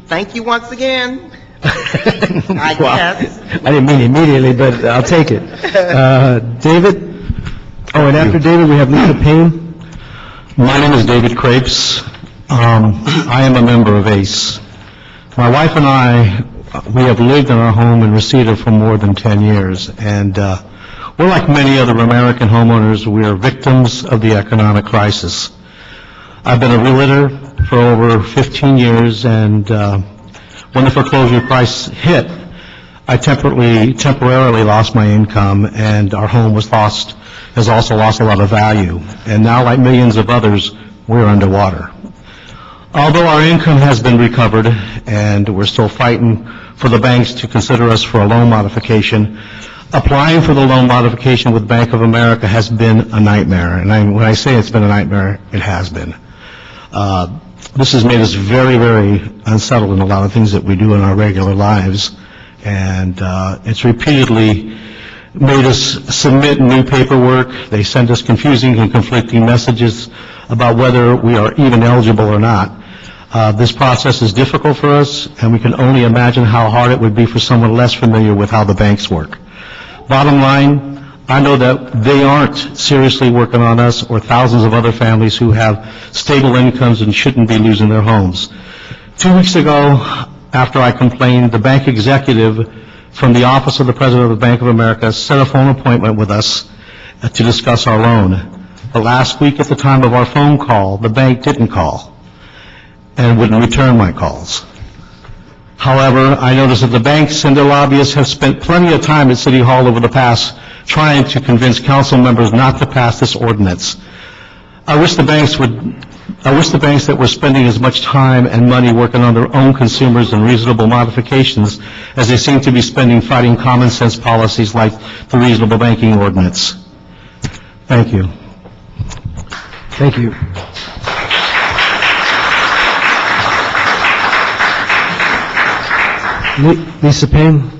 Thank you once again. I guess. I didn't mean immediately, but I'll take it. David? Oh, and after David, we have Lisa Payne. My name is David Crepes. I am a member of ACE. My wife and I, we have lived in our home in Reseda for more than 10 years, and we're like many other American homeowners. We are victims of the economic crisis. I've been a realtor for over 15 years, and when the foreclosure price hit, I temporarily lost my income, and our home has also lost a lot of value. And now, like millions of others, we're underwater. Although our income has been recovered, and we're still fighting for the banks to consider us for a loan modification, applying for the loan modification with Bank of America has been a nightmare. And when I say it's been a nightmare, it has been. This has made us very, very unsettled in a lot of things that we do in our regular lives. And it's repeatedly made us submit new paperwork. They send us confusing and conflicting messages about whether we are even eligible or not. This process is difficult for us, and we can only imagine how hard it would be for someone less familiar with how the banks work. Bottom line, I know that they aren't seriously working on us or thousands of other families who have stable incomes and shouldn't be losing their homes. 2 weeks ago, after I complained, the bank executive from the Office of the President of the Bank of America set a phone appointment with us to discuss our loan. But last week, at the time of our phone call, the bank didn't call and wouldn't return my calls. However, I noticed that the banks and their lobbyists have spent plenty of time at City Hall over the past trying to convince council members not to pass this ordinance. I wish the banks that were spending as much time and money working on their own consumers and reasonable modifications as they seem to be spending fighting common sense policies like the reasonable banking ordinance. Thank you. Thank you. Lisa Payne?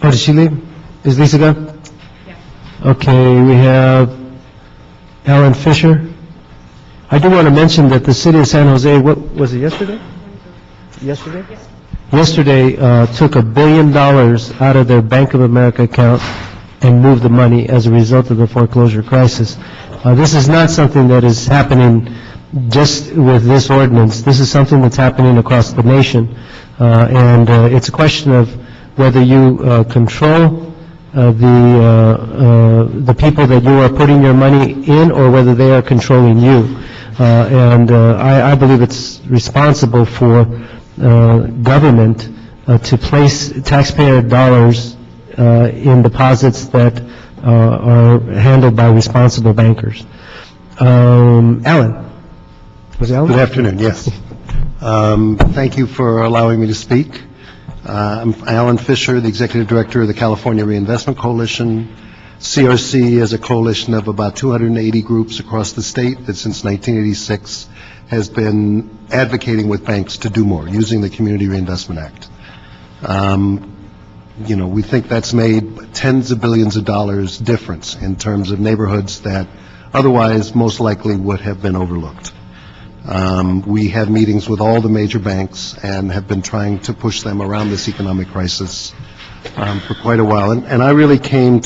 Oh, did she leave? Is Lisa gone? Okay, we have Alan Fisher. I do want to mention that the city of San Jose, what, was it yesterday? Yesterday? Yesterday, took $1 billion out of their Bank of America account and moved the money as a result of the foreclosure crisis. This is not something that is happening just with this ordinance. This is something that's happening across the nation. And it's a question of whether you control the people that you are putting your money in, or whether they are controlling you. I believe it's responsible for government to place taxpayer dollars in deposits that are handled by responsible bankers. Alan? Was it Alan? Good afternoon, yes. Thank you for allowing me to speak. I'm Alan Fisher, the Executive Director of the California Reinvestment Coalition. CRC is a coalition of about 280 groups across the state that since 1986 has been advocating with banks to do more, using the Community Reinvestment Act. We think that's made tens of billions of dollars difference in terms of neighborhoods that otherwise most likely would have been overlooked. We have meetings with all the major banks and have been trying to push them around this economic crisis for quite a while. And I really came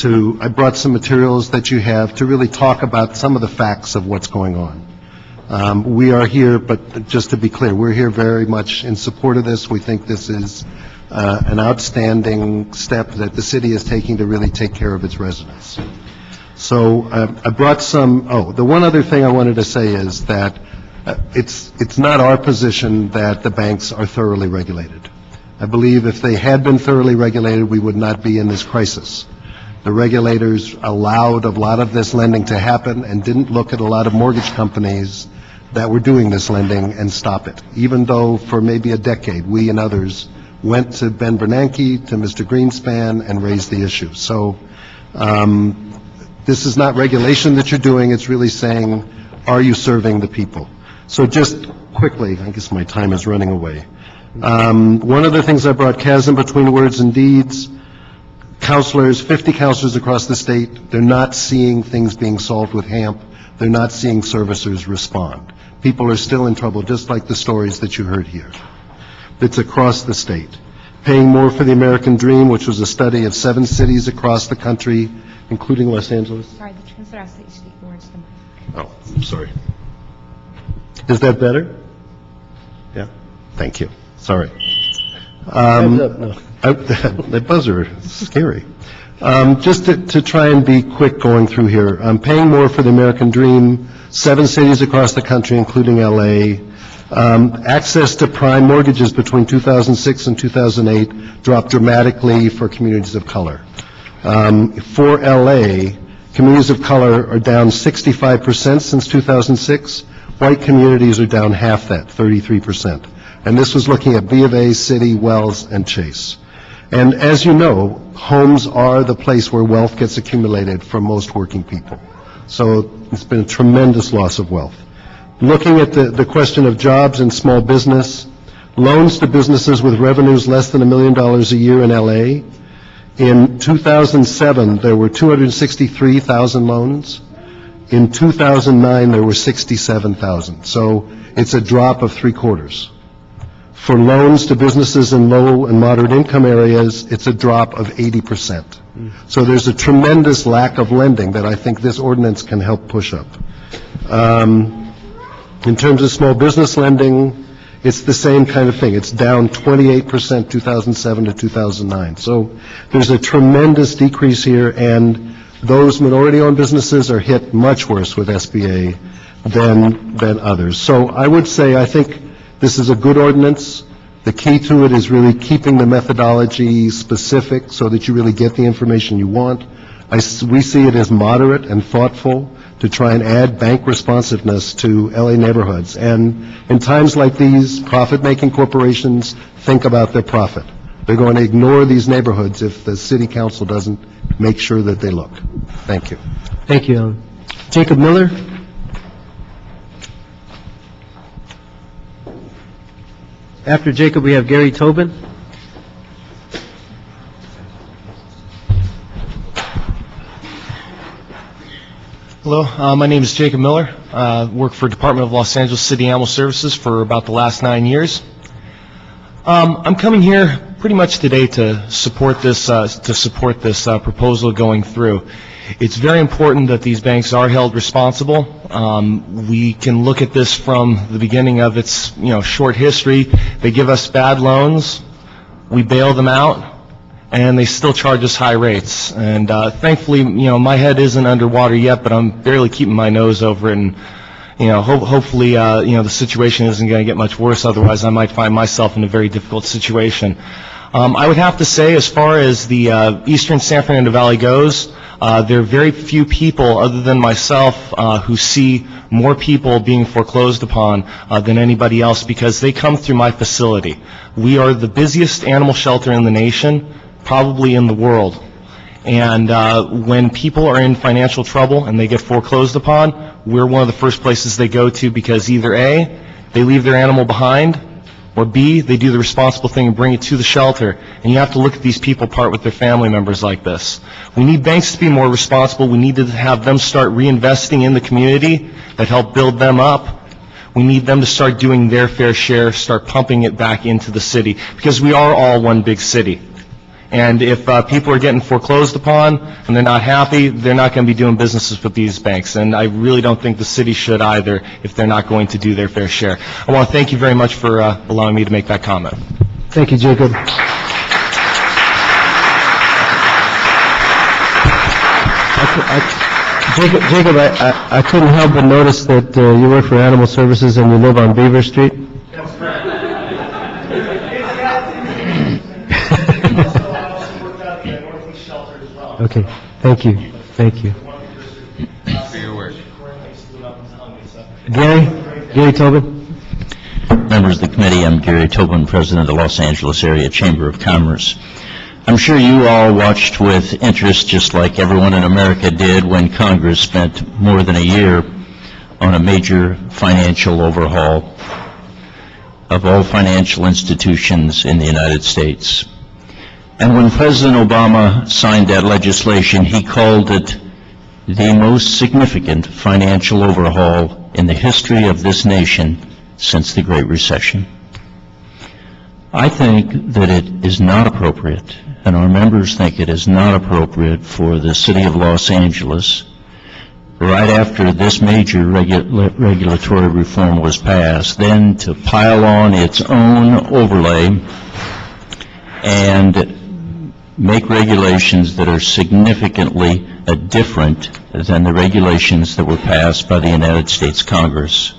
I brought some materials that you have to really talk about some of the facts of what's going on. We are here, but just to be clear, we're here very much in support of this. We think this is an outstanding step that the city is taking to really take care of its residents. So I brought the one other thing I wanted to say is that it's not our position that the banks are thoroughly regulated. I believe if they had been thoroughly regulated, we would not be in this crisis. The regulators allowed a lot of this lending to happen and didn't look at a lot of mortgage companies that were doing this lending and stop it, even though for maybe a decade we and others went to Ben Bernanke, to Mr. Greenspan, and raised the issue. So this is not regulation that you're doing, it's really saying, are you serving the people? So just quickly, I guess my time is running away. One of the things I brought, chasm between words and deeds. Counselors, 50 counselors across the state, they're not seeing things being solved with HAMP. They're not seeing servicers respond. People are still in trouble, just like the stories that you heard here. It's across the state. Paying more for the American Dream, which was a study of 7 cities across the country, including Los Angeles. Sorry, the translator asked that you speak more into the mic. Oh, I'm sorry. Is that better? Yeah? Thank you. Sorry. The buzzer is scary. Just to try and be quick going through here. Paying more for the American Dream, 7 cities across the country, including L.A. Access to prime mortgages between 2006 and 2008 dropped dramatically for communities of color. For L.A., communities of color are down 65% since 2006. White communities are down half that, 33%. And this was looking at B of A, City, Wells, and Chase. And as you know, homes are the place where wealth gets accumulated for most working people. So it's been a tremendous loss of wealth. Looking at the question of jobs and small business, loans to businesses with revenues less than $1 million a year in L.A. In 2007, there were 263,000 loans. In 2009, there were 67,000. So it's a drop of 3/4. For loans to businesses in low and moderate income areas, it's a drop of 80%. So there's a tremendous lack of lending that I think this ordinance can help push up. In terms of small business lending, it's the same kind of thing. It's down 28% 2007 to 2009. So there's a tremendous decrease here, and those minority-owned businesses are hit much worse with SBA than others. So I would say I think this is a good ordinance. The key to it is really keeping the methodology specific so that you really get the information you want. We see it as moderate and thoughtful to try and add bank responsiveness to LA neighborhoods. And in times like these, profit-making corporations think about their profit. They're going to ignore these neighborhoods if the city council doesn't make sure that they look. Thank you. Thank you, Alan. Jacob Miller? After Jacob, we have Gary Tobin. Hello, my name is Jacob Miller. Work for Department of Los Angeles City Animal Services for about the last 9 years. I'm coming here pretty much today to support this proposal going through. It's very important that these banks are held responsible. We can look at this from the beginning of its short history. They give us bad loans, we bail them out, and they still charge us high rates. And thankfully, my head isn't underwater yet, but I'm barely keeping my nose over it. And hopefully, the situation isn't going to get much worse. Otherwise, I might find myself in a very difficult situation. I would have to say, as far as the Eastern San Fernando Valley goes, there are very few people, other than myself, who see more people being foreclosed upon than anybody else, because they come through my facility. We are the busiest animal shelter in the nation, probably in the world. And when people are in financial trouble and they get foreclosed upon, we're one of the first places they go to, because either A, they leave their animal behind, or B, they do the responsible thing and bring it to the shelter. And you have to look at these people part with their family members like this. We need banks to be more responsible. We need to have them start reinvesting in the community that help build them up. We need them to start doing their fair share, start pumping it back into the city, because we are all one big city. And if people are getting foreclosed upon and they're not happy, they're not going to be doing businesses with these banks. And I really don't think the city should either, if they're not going to do their fair share. I want to thank you very much for allowing me to make that comment. Thank you, Jacob. Jacob, I couldn't help but notice that you work for Animal Services and you live on Beaver Street. That's correct. Okay, thank you. Gary Tobin. Members of the committee, I'm Gary Tobin, President of the Los Angeles Area Chamber of Commerce. I'm sure you all watched with interest, just like everyone in America did, when Congress spent more than a year on a major financial overhaul of all financial institutions in the United States. And when President Obama signed that legislation, he called it the most significant financial overhaul in the history of this nation since the Great Recession. I think that it is not appropriate, and our members think it is not appropriate for the City of Los Angeles, right after this major regulatory reform was passed, then to pile on its own overlay and make regulations that are significantly different than the regulations that were passed by the United States Congress.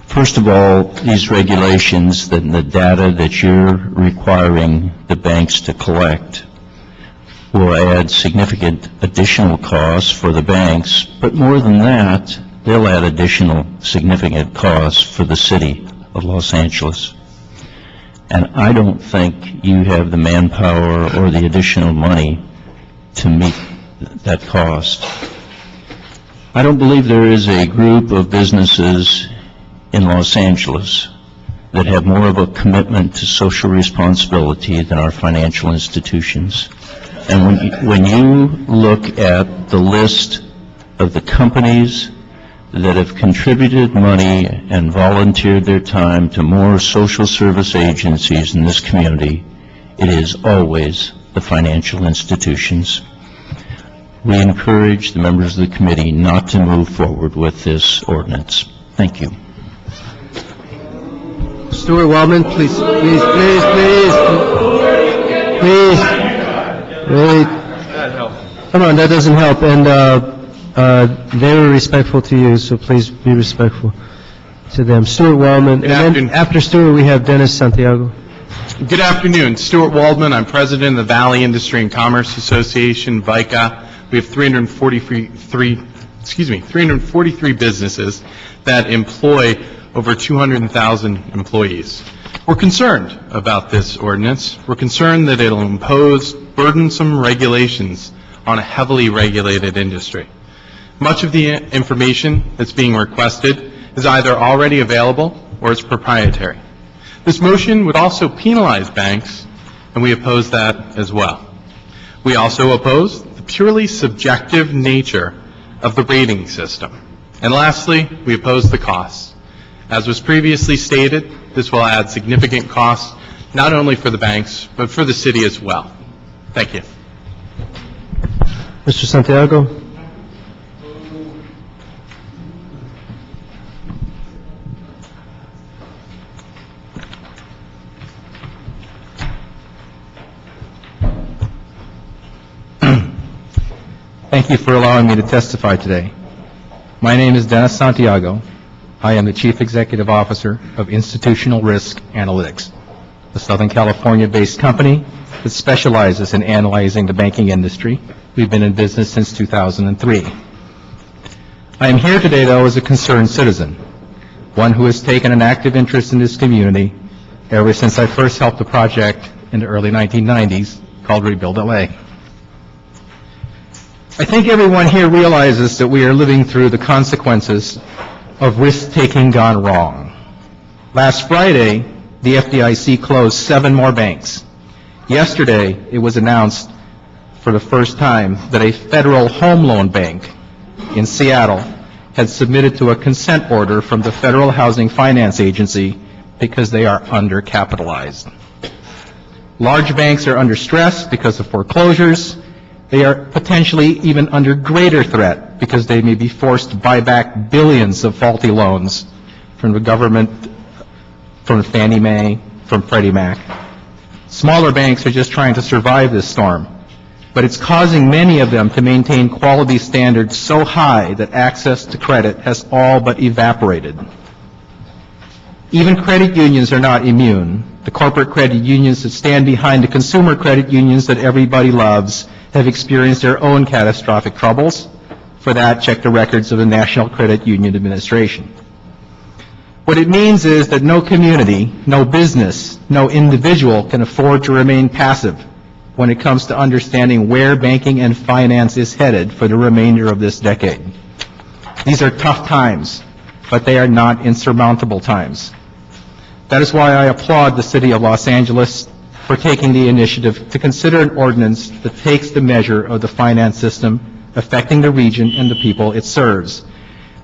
First of all, these regulations, the data that you're requiring the banks to collect, will add significant additional costs for the banks, but more than that, they'll add additional significant costs for the City of Los Angeles. And I don't think you have the manpower or the additional money to meet that cost. I don't believe there is a group of businesses in Los Angeles that have more of a commitment to social responsibility than our financial institutions. And when you look at the list of the companies that have contributed money and volunteered their time to more social service agencies in this community, it is always the financial institutions. We encourage the members of the committee not to move forward with this ordinance. Thank you. Stuart Wellman, please. Wait. Come on, that doesn't help. And they were respectful to you, so please be respectful to them. Stuart Wellman, and then after Stuart, we have Dennis Santiago. Good afternoon. Stuart Waldman. I'm president of the Valley Industry and Commerce Association, VICA. We have 343 businesses that employ over 200,000 employees. We're concerned about this ordinance. We're concerned that it'll impose burdensome regulations on a heavily regulated industry. Much of the information that's being requested is either already available or is proprietary. This motion would also penalize banks, and we oppose that as well. We also oppose the purely subjective nature of the rating system. And lastly, we oppose the costs. As was previously stated, this will add significant costs, not only for the banks, but for the city as well. Thank you. Mr. Santiago? Thank you for allowing me to testify today. My name is Dennis Santiago. I am the Chief Executive Officer of Institutional Risk Analytics, a Southern California-based company that specializes in analyzing the banking industry. We've been in business since 2003. I am here today, though, as a concerned citizen, one who has taken an active interest in this community ever since I first helped a project in the early 1990s called Rebuild LA. I think everyone here realizes that we are living through the consequences of risk-taking gone wrong. Last Friday, the Fdic closed 7 more banks. Yesterday, it was announced for the first time that a federal home loan bank in Seattle had submitted to a consent order from the Federal Housing Finance Agency because they are undercapitalized. Large banks are under stress because of foreclosures. They are potentially even under greater threat because they may be forced to buy back billions of faulty loans from the government, from Fannie Mae, from Freddie Mac. Smaller banks are just trying to survive this storm, but it's causing many of them to maintain quality standards so high that access to credit has all but evaporated. Even credit unions are not immune. The corporate credit unions that stand behind the consumer credit unions that everybody loves have experienced their own catastrophic troubles. For that, check the records of the National Credit Union Administration. What it means is that no community, no business, no individual can afford to remain passive when it comes to understanding where banking and finance is headed for the remainder of this decade. These are tough times, but they are not insurmountable times. That is why I applaud the City of Los Angeles for taking the initiative to consider an ordinance that takes the measure of the finance system affecting the region and the people it serves.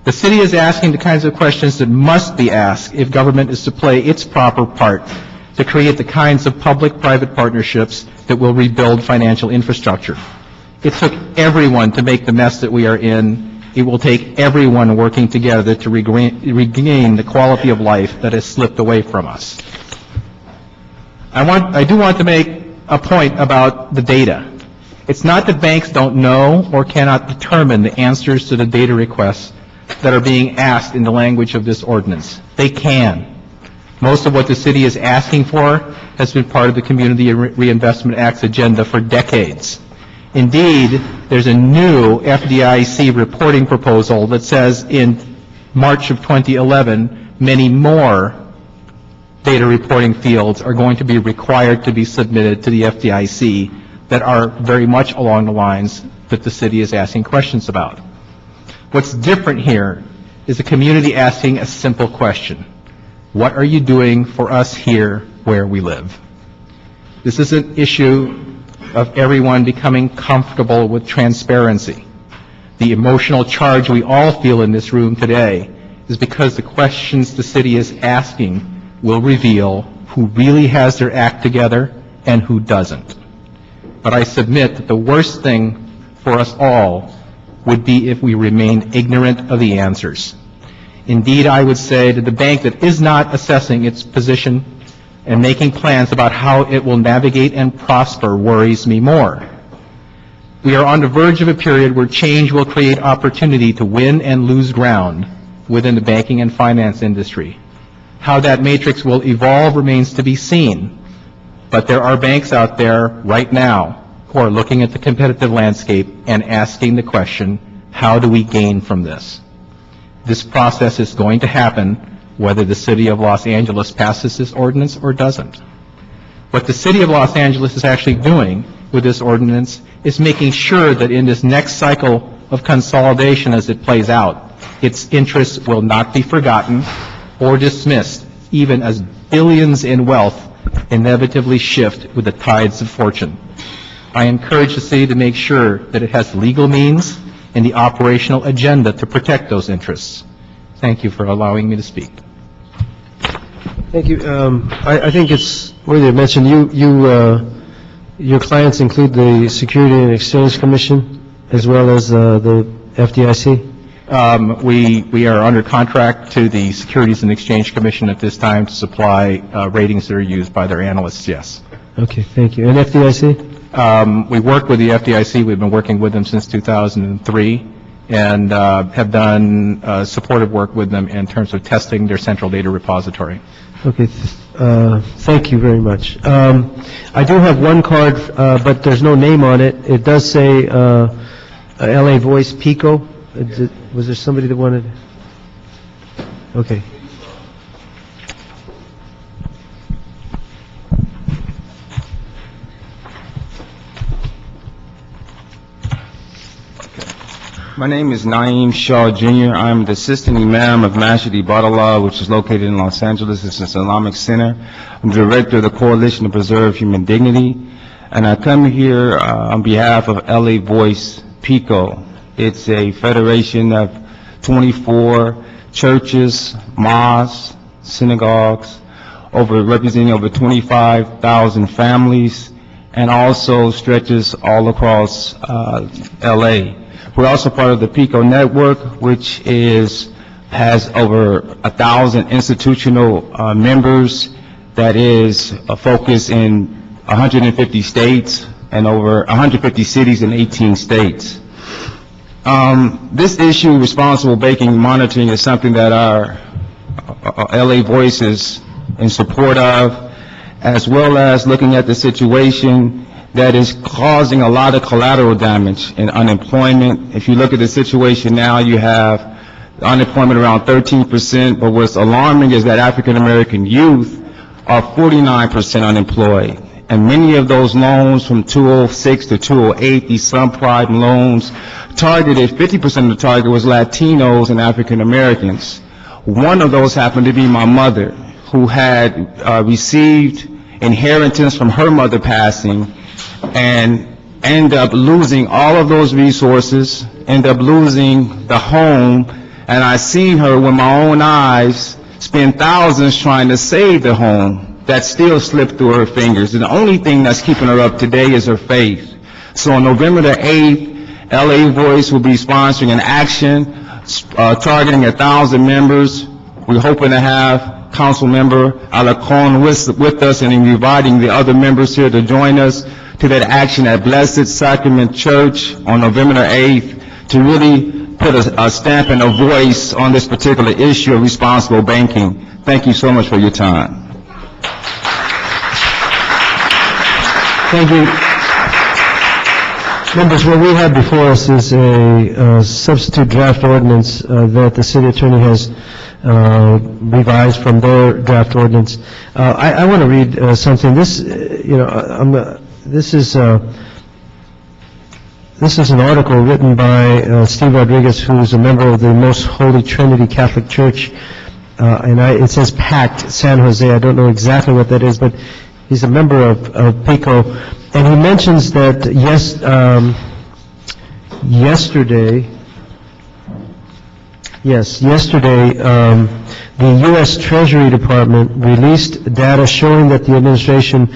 The city is asking the kinds of questions that must be asked if government is to play its proper part to create the kinds of public-private partnerships that will rebuild financial infrastructure. It took everyone to make the mess that we are in. It will take everyone working together to regain the quality of life that has slipped away from us. I do want to make a point about the data. It's not that banks don't know or cannot determine the answers to the data requests that are being asked in the language of this ordinance. They can. Most of what the city is asking for has been part of the Community Reinvestment Act's agenda for decades. Indeed, there's a new Fdic reporting proposal that says in March of 2011, many more data reporting fields are going to be required to be submitted to the Fdic that are very much along the lines that the city is asking questions about. What's different here is the community asking a simple question. What are you doing for us here where we live? This is an issue of everyone becoming comfortable with transparency. The emotional charge we all feel in this room today is because the questions the city is asking will reveal who really has their act together and who doesn't. But I submit that the worst thing for us all would be if we remain ignorant of the answers. Indeed, I would say that the bank that is not assessing its position and making plans about how it will navigate and prosper worries me more. We are on the verge of a period where change will create opportunity to win and lose ground within the banking and finance industry. How that matrix will evolve remains to be seen, but there are banks out there right now who are looking at the competitive landscape and asking the question, how do we gain from this? This process is going to happen whether the City of Los Angeles passes this ordinance or doesn't. What the City of Los Angeles is actually doing with this ordinance is making sure that in this next cycle of consolidation as it plays out, its interests will not be forgotten or dismissed, even as billions in wealth inevitably shift with the tides of fortune. I encourage the city to make sure that it has legal means and the operational agenda to protect those interests. Thank you for allowing me to speak. Thank you. I think it's worthy of mention, your clients include the Security and Exchange Commission as well as the FDIC? We are under contract to the Securities and Exchange Commission at this time to supply ratings that are used by their analysts, yes. Okay, thank you. And FDIC? We work with the FDIC. We've been working with them since 2003 and have done supportive work with them in terms of testing their central data repository. Okay, thank you very much. I do have one card, but there's no name on it. It does say LA Voice Pico. Was there somebody that wanted? Okay. My name is Naeem Shaw Jr. I'm the Assistant Imam of Masjid Ibadallah, which is located in Los Angeles. It's an Islamic center. I'm Director of the Coalition to Preserve Human Dignity. And I come here on behalf of LA Voice PICO. It's a federation of 24 churches, mosques, synagogues, representing over 25,000 families, and also stretches all across LA. We're also part of the PICO network, which has over 1,000 institutional members that is focused in 150 states and over 150 cities in 18 states. This issue, responsible banking monitoring, is something that our LA Voice is in support of, as well as looking at the situation that is causing a lot of collateral damage in unemployment. If you look at the situation now, you have unemployment around 13%, but what's alarming is that African American youth are 49% unemployed. And many of those loans from 2006 to 2008, these subprime loans, targeted 50% of the target was Latinos and African Americans. One of those happened to be my mother, who had received inheritance from her mother passing, and end up losing all of those resources, end up losing the home, and I seen her with my own eyes spend thousands trying to save the home that still slipped through her fingers. And the only thing that's keeping her up today is her faith. So on November the 8th, LA Voice will be sponsoring an action targeting 1,000 members. We're hoping to have Council Member Alarcon with us, and inviting the other members here to join us to that action at Blessed Sacrament Church on November the 8th to really put a stamp and a voice on this particular issue of responsible banking. Thank you so much for your time. Thank you. Members, what we have before us is a substitute draft ordinance that the city attorney has revised from their draft ordinance. I want to read something. This is an article written by Steve Rodriguez, who is a member of the Most Holy Trinity Catholic Church, and it says PACT San Jose. I don't know exactly what that is, but he's a member of PICO, and he mentions that yesterday, the U.S. Treasury Department released data showing that the administration,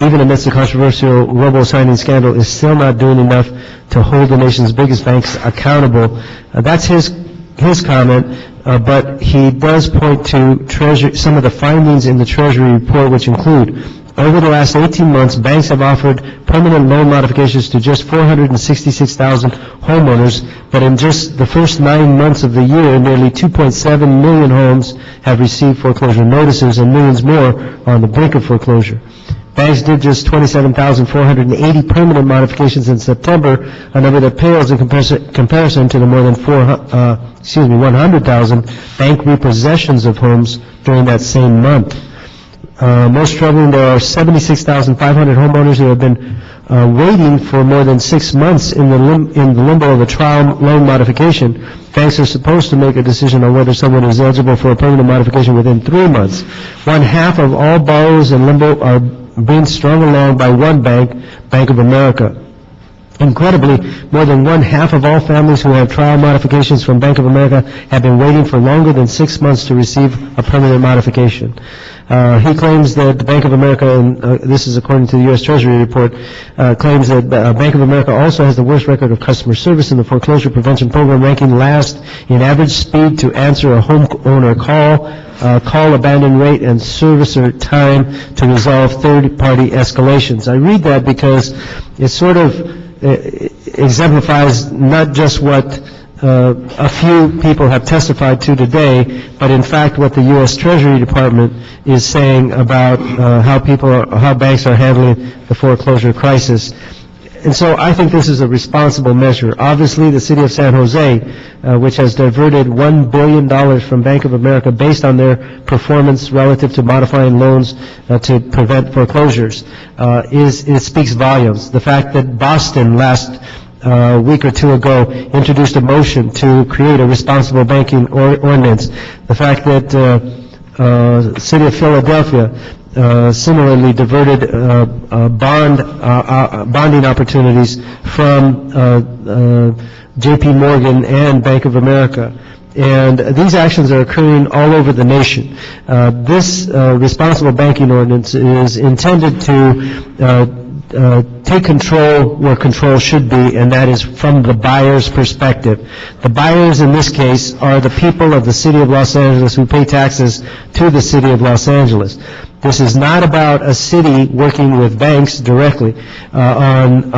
even amidst the controversial robo-signing scandal, is still not doing enough to hold the nation's biggest banks accountable. That's his comment, but he does point to some of the findings in the Treasury report, which include, over the last 18 months, banks have offered permanent loan modifications to just 466,000 homeowners, but in just the first 9 months of the year, nearly 2.7 million homes have received foreclosure notices, and millions more are on the brink of foreclosure. Banks did just 27,480 permanent modifications in September, a number that pales in comparison to the more than 100,000 bank repossessions of homes during that same month. Most troubling, there are 76,500 homeowners who have been waiting for more than 6 months in the limbo of a trial loan modification. Banks are supposed to make a decision on whether someone is eligible for a permanent modification within 3 months. 1/2 of all borrowers in limbo are being strung along by one bank, Bank of America. Incredibly, more than one-half of all families who have trial modifications from Bank of America have been waiting for longer than 6 months to receive a permanent modification. He claims that the Bank of America, and this is according to the U.S. Treasury report, claims that Bank of America also has the worst record of customer service in the foreclosure prevention program, ranking last in average speed to answer a homeowner call abandon rate, and servicer time to resolve third-party escalations. I read that because it sort of exemplifies not just what a few people have testified to today, but in fact what the U.S. Treasury Department is saying about how banks are handling the foreclosure crisis. And so I think this is a responsible measure. Obviously, the city of San Jose, which has diverted $1 billion from Bank of America based on their performance relative to modifying loans to prevent foreclosures, it speaks volumes. The fact that Boston last week or two ago introduced a motion to create a responsible banking ordinance, the fact that city of Philadelphia similarly diverted bonding opportunities from J.P. Morgan and Bank of America. And these actions are occurring all over the nation. This responsible banking ordinance is intended to take control where control should be, and that is from the buyer's perspective. The buyers in this case are the people of the city of Los Angeles who pay taxes to the city of Los Angeles. This is not about a city working with banks directly on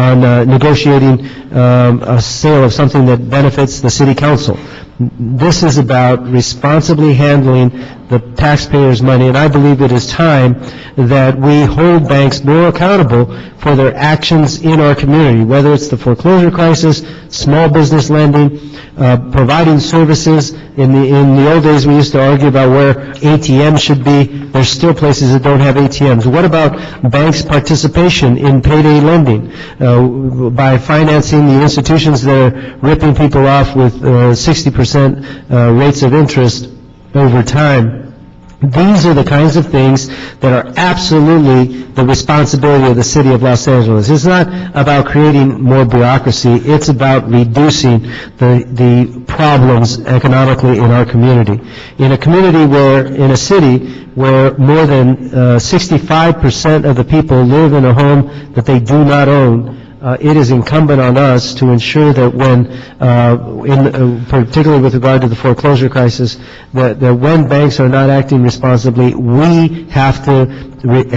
negotiating a sale of something that benefits the city council. This is about responsibly handling the taxpayers' money, and I believe it is time that we hold banks more accountable for their actions in our community, whether it's the foreclosure crisis, small business lending, providing services. In the old days, we used to argue about where ATMs should be. There's still places that don't have ATMs. What about banks' participation in payday lending by financing the institutions that are ripping people off with 60% rates of interest over time? These are the kinds of things that are absolutely the responsibility of the city of Los Angeles. It's not about creating more bureaucracy. It's about reducing the problems economically in our community. In a city where more than 65% of the people live in a home that they do not own, it is incumbent on us to ensure that particularly with regard to the foreclosure crisis, that when banks are not acting responsibly, we have to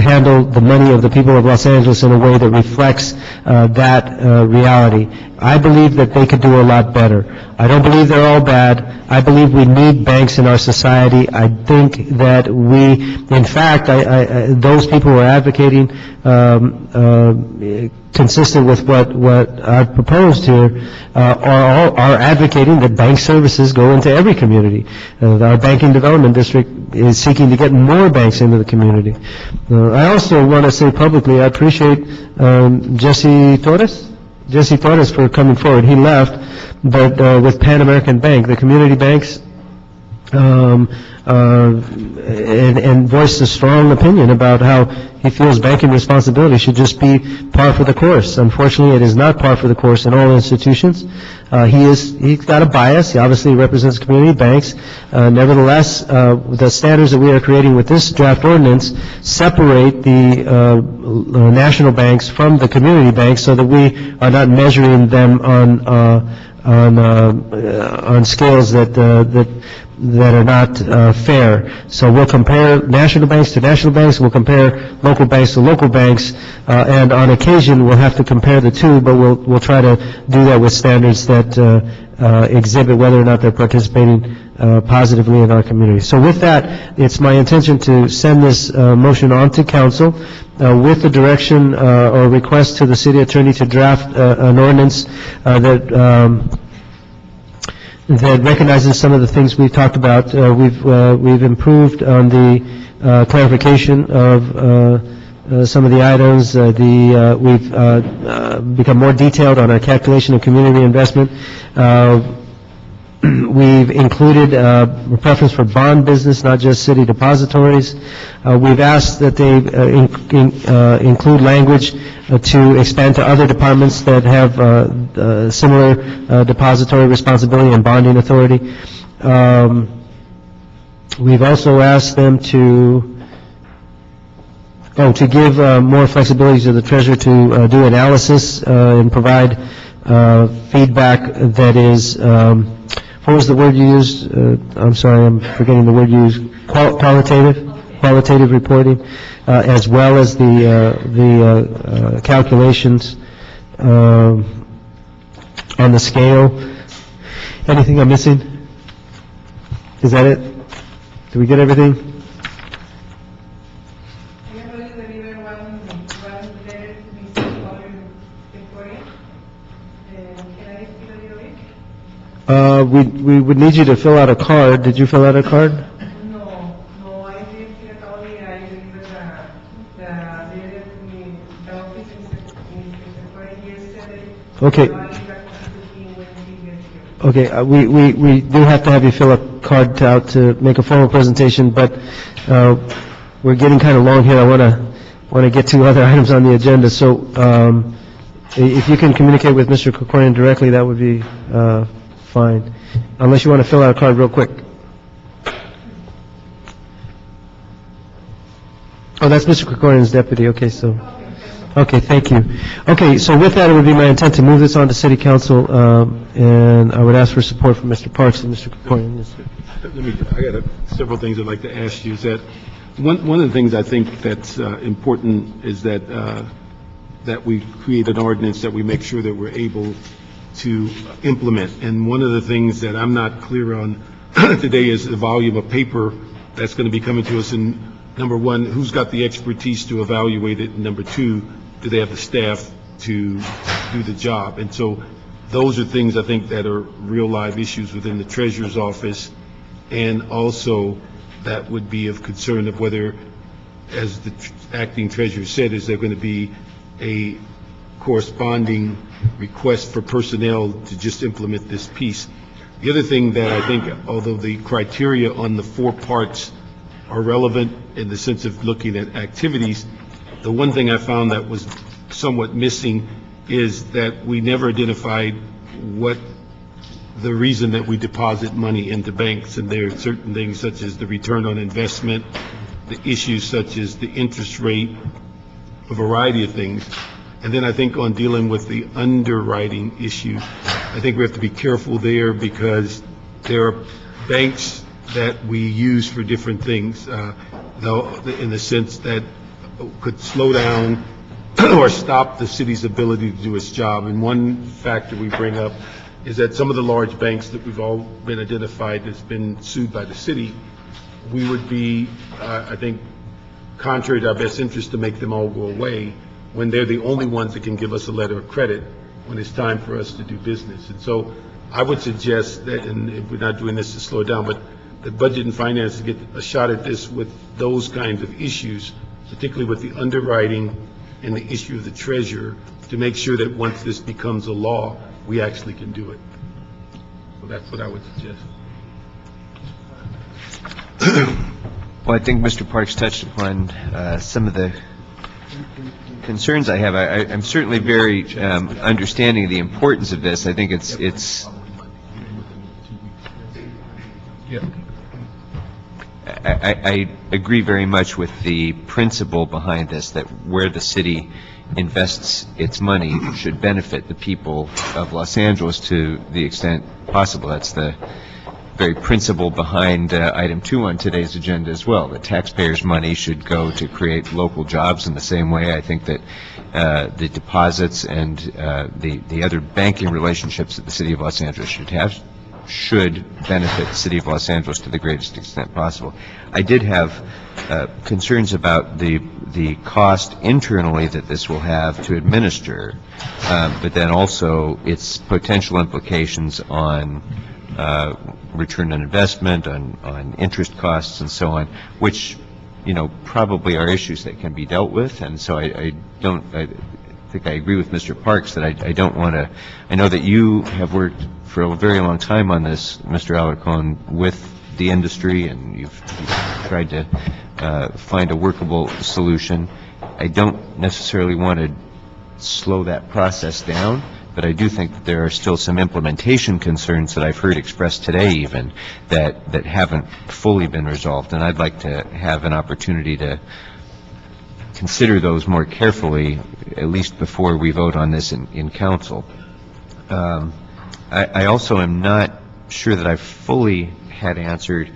handle the money of the people of Los Angeles in a way that reflects that reality. I believe that they could do a lot better. I don't believe they're all bad. I believe we need banks in our society. I think that in fact, those people who are advocating consistent with what I've proposed here are advocating that bank services go into every community. Our banking development district is seeking to get more banks into the community. I also want to say publicly, I appreciate Jesse Torres for coming forward. He left, but with Pan American Bank, the community banks, and voiced a strong opinion about how he feels banking responsibility should just be par for the course. Unfortunately, it is not par for the course in all institutions. He's got a bias. He obviously represents community banks. Nevertheless, the standards that we are creating with this draft ordinance separate the national banks from the community banks so that we are not measuring them on scales that are not fair. So we'll compare national banks to national banks, we'll compare local banks to local banks, and on occasion we'll have to compare the two, but we'll try to do that with standards that exhibit whether or not they're participating positively in our community. So with that, it's my intention to send this motion on to council with the direction or request to the city attorney to draft an ordinance that recognizes some of the things we've talked about. We've improved on the clarification of some of the items. We've become more detailed on our calculation of community investment. We've included a preference for bond business, not just city depositories. We've asked that they include language to expand to other departments that have similar depository responsibility and bonding authority. We've also asked them to give more flexibility to the treasurer to do analysis and provide feedback that is, what was the word you used? I'm sorry, I'm forgetting the word you used. Qualitative reporting, as well as the calculations on the scale. Anything I'm missing? Is that it? Did we get everything? We would need you to fill out a card. Did you fill out a card? Okay. Okay, we do have to have you fill a card out to make a formal presentation, but we're getting kind of long here. I want to get to other items on the agenda. So if you can communicate with Mr. Krikorian directly, that would be fine, unless you want to fill out a card real quick. Oh, that's Mr. Krikorian's deputy. Okay, so. Okay, thank you. Okay, so with that, it would be my intent to move this on to City Council, and I would ask for support from Mr. Parks and Mr. Krikorian. Yes, sir. I got several things I'd like to ask you. Is that one of the things I think that's important is that we create an ordinance that we make sure that we're able to implement. And one of the things that I'm not clear on today is the volume of paper that's going to be coming to us. And number one, who's got the expertise to evaluate it? And number two, do they have the staff to do the job? And so those are things I think that are real live issues within the treasurer's office. And also that would be of concern of whether, as the acting treasurer said, is there going to be a corresponding request for personnel to just implement this piece. The other thing that I think, although the criteria on the 4 parts are relevant in the sense of looking at activities, the one thing I found that was somewhat missing is that we never identified what the reason that we deposit money into banks, and there are certain things such as the return on investment, the issues such as the interest rate, a variety of things. And then I think on dealing with the underwriting issue, I think we have to be careful there because there are banks that we use for different things, though, in the sense that could slow down or stop the city's ability to do its job. And one factor we bring up is that some of the large banks that we've all been identified that's been sued by the city, we would be, I think, contrary to our best interest to make them all go away when they're the only ones that can give us a letter of credit when it's time for us to do business. And so I would suggest that, and if we're not doing this to slow it down, but the Budget and Finance to get a shot at this with those kinds of issues, particularly with the underwriting and the issue of the treasurer, to make sure that once this becomes a law, we actually can do it. So that's what I would suggest. Well, I think Mr. Parks touched upon some of the concerns I have. I'm certainly very understanding of the importance of this. I think it's I agree very much with the principle behind this, that where the city invests its money should benefit the people of Los Angeles to the extent possible. That's the very principle behind item 2 on today's agenda as well. The taxpayers' money should go to create local jobs in the same way. I think that the deposits and the other banking relationships that the city of Los Angeles should benefit the city of Los Angeles to the greatest extent possible. I did have concerns about the cost internally that this will have to administer, but then also its potential implications on return on investment, on interest costs and so on, which, you know, probably are issues that can be dealt with. And so I think I agree with Mr. Parks that I don't want to, I know that you have worked for a very long time on this, Mr. Alarcon, with the industry, and you've tried to find a workable solution. I don't necessarily want to slow that process down, but I do think that there are still some implementation concerns that I've heard expressed today even that haven't fully been resolved, and I'd like to have an opportunity to consider those more carefully, at least before we vote on this in council. I also am not sure that I've fully had answered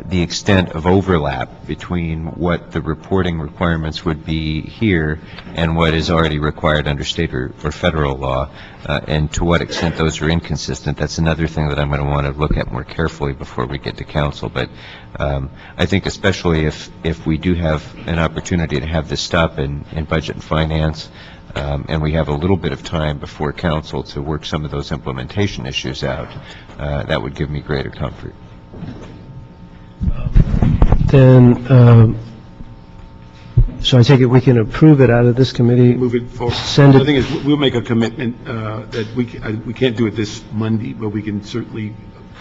the extent of overlap between what the reporting requirements would be here and what is already required under state or federal law, and to what extent those are inconsistent. That's another thing that I'm going to want to look at more carefully before we get to council. But I think especially if we do have an opportunity to have this stop in Budget and Finance, and we have a little bit of time before council to work some of those implementation issues out, that would give me greater comfort. Then, so I take it we can approve it out of this committee? Move it forward. Send The it, thing is, we'll make a commitment that we can't do it this Monday, but we can certainly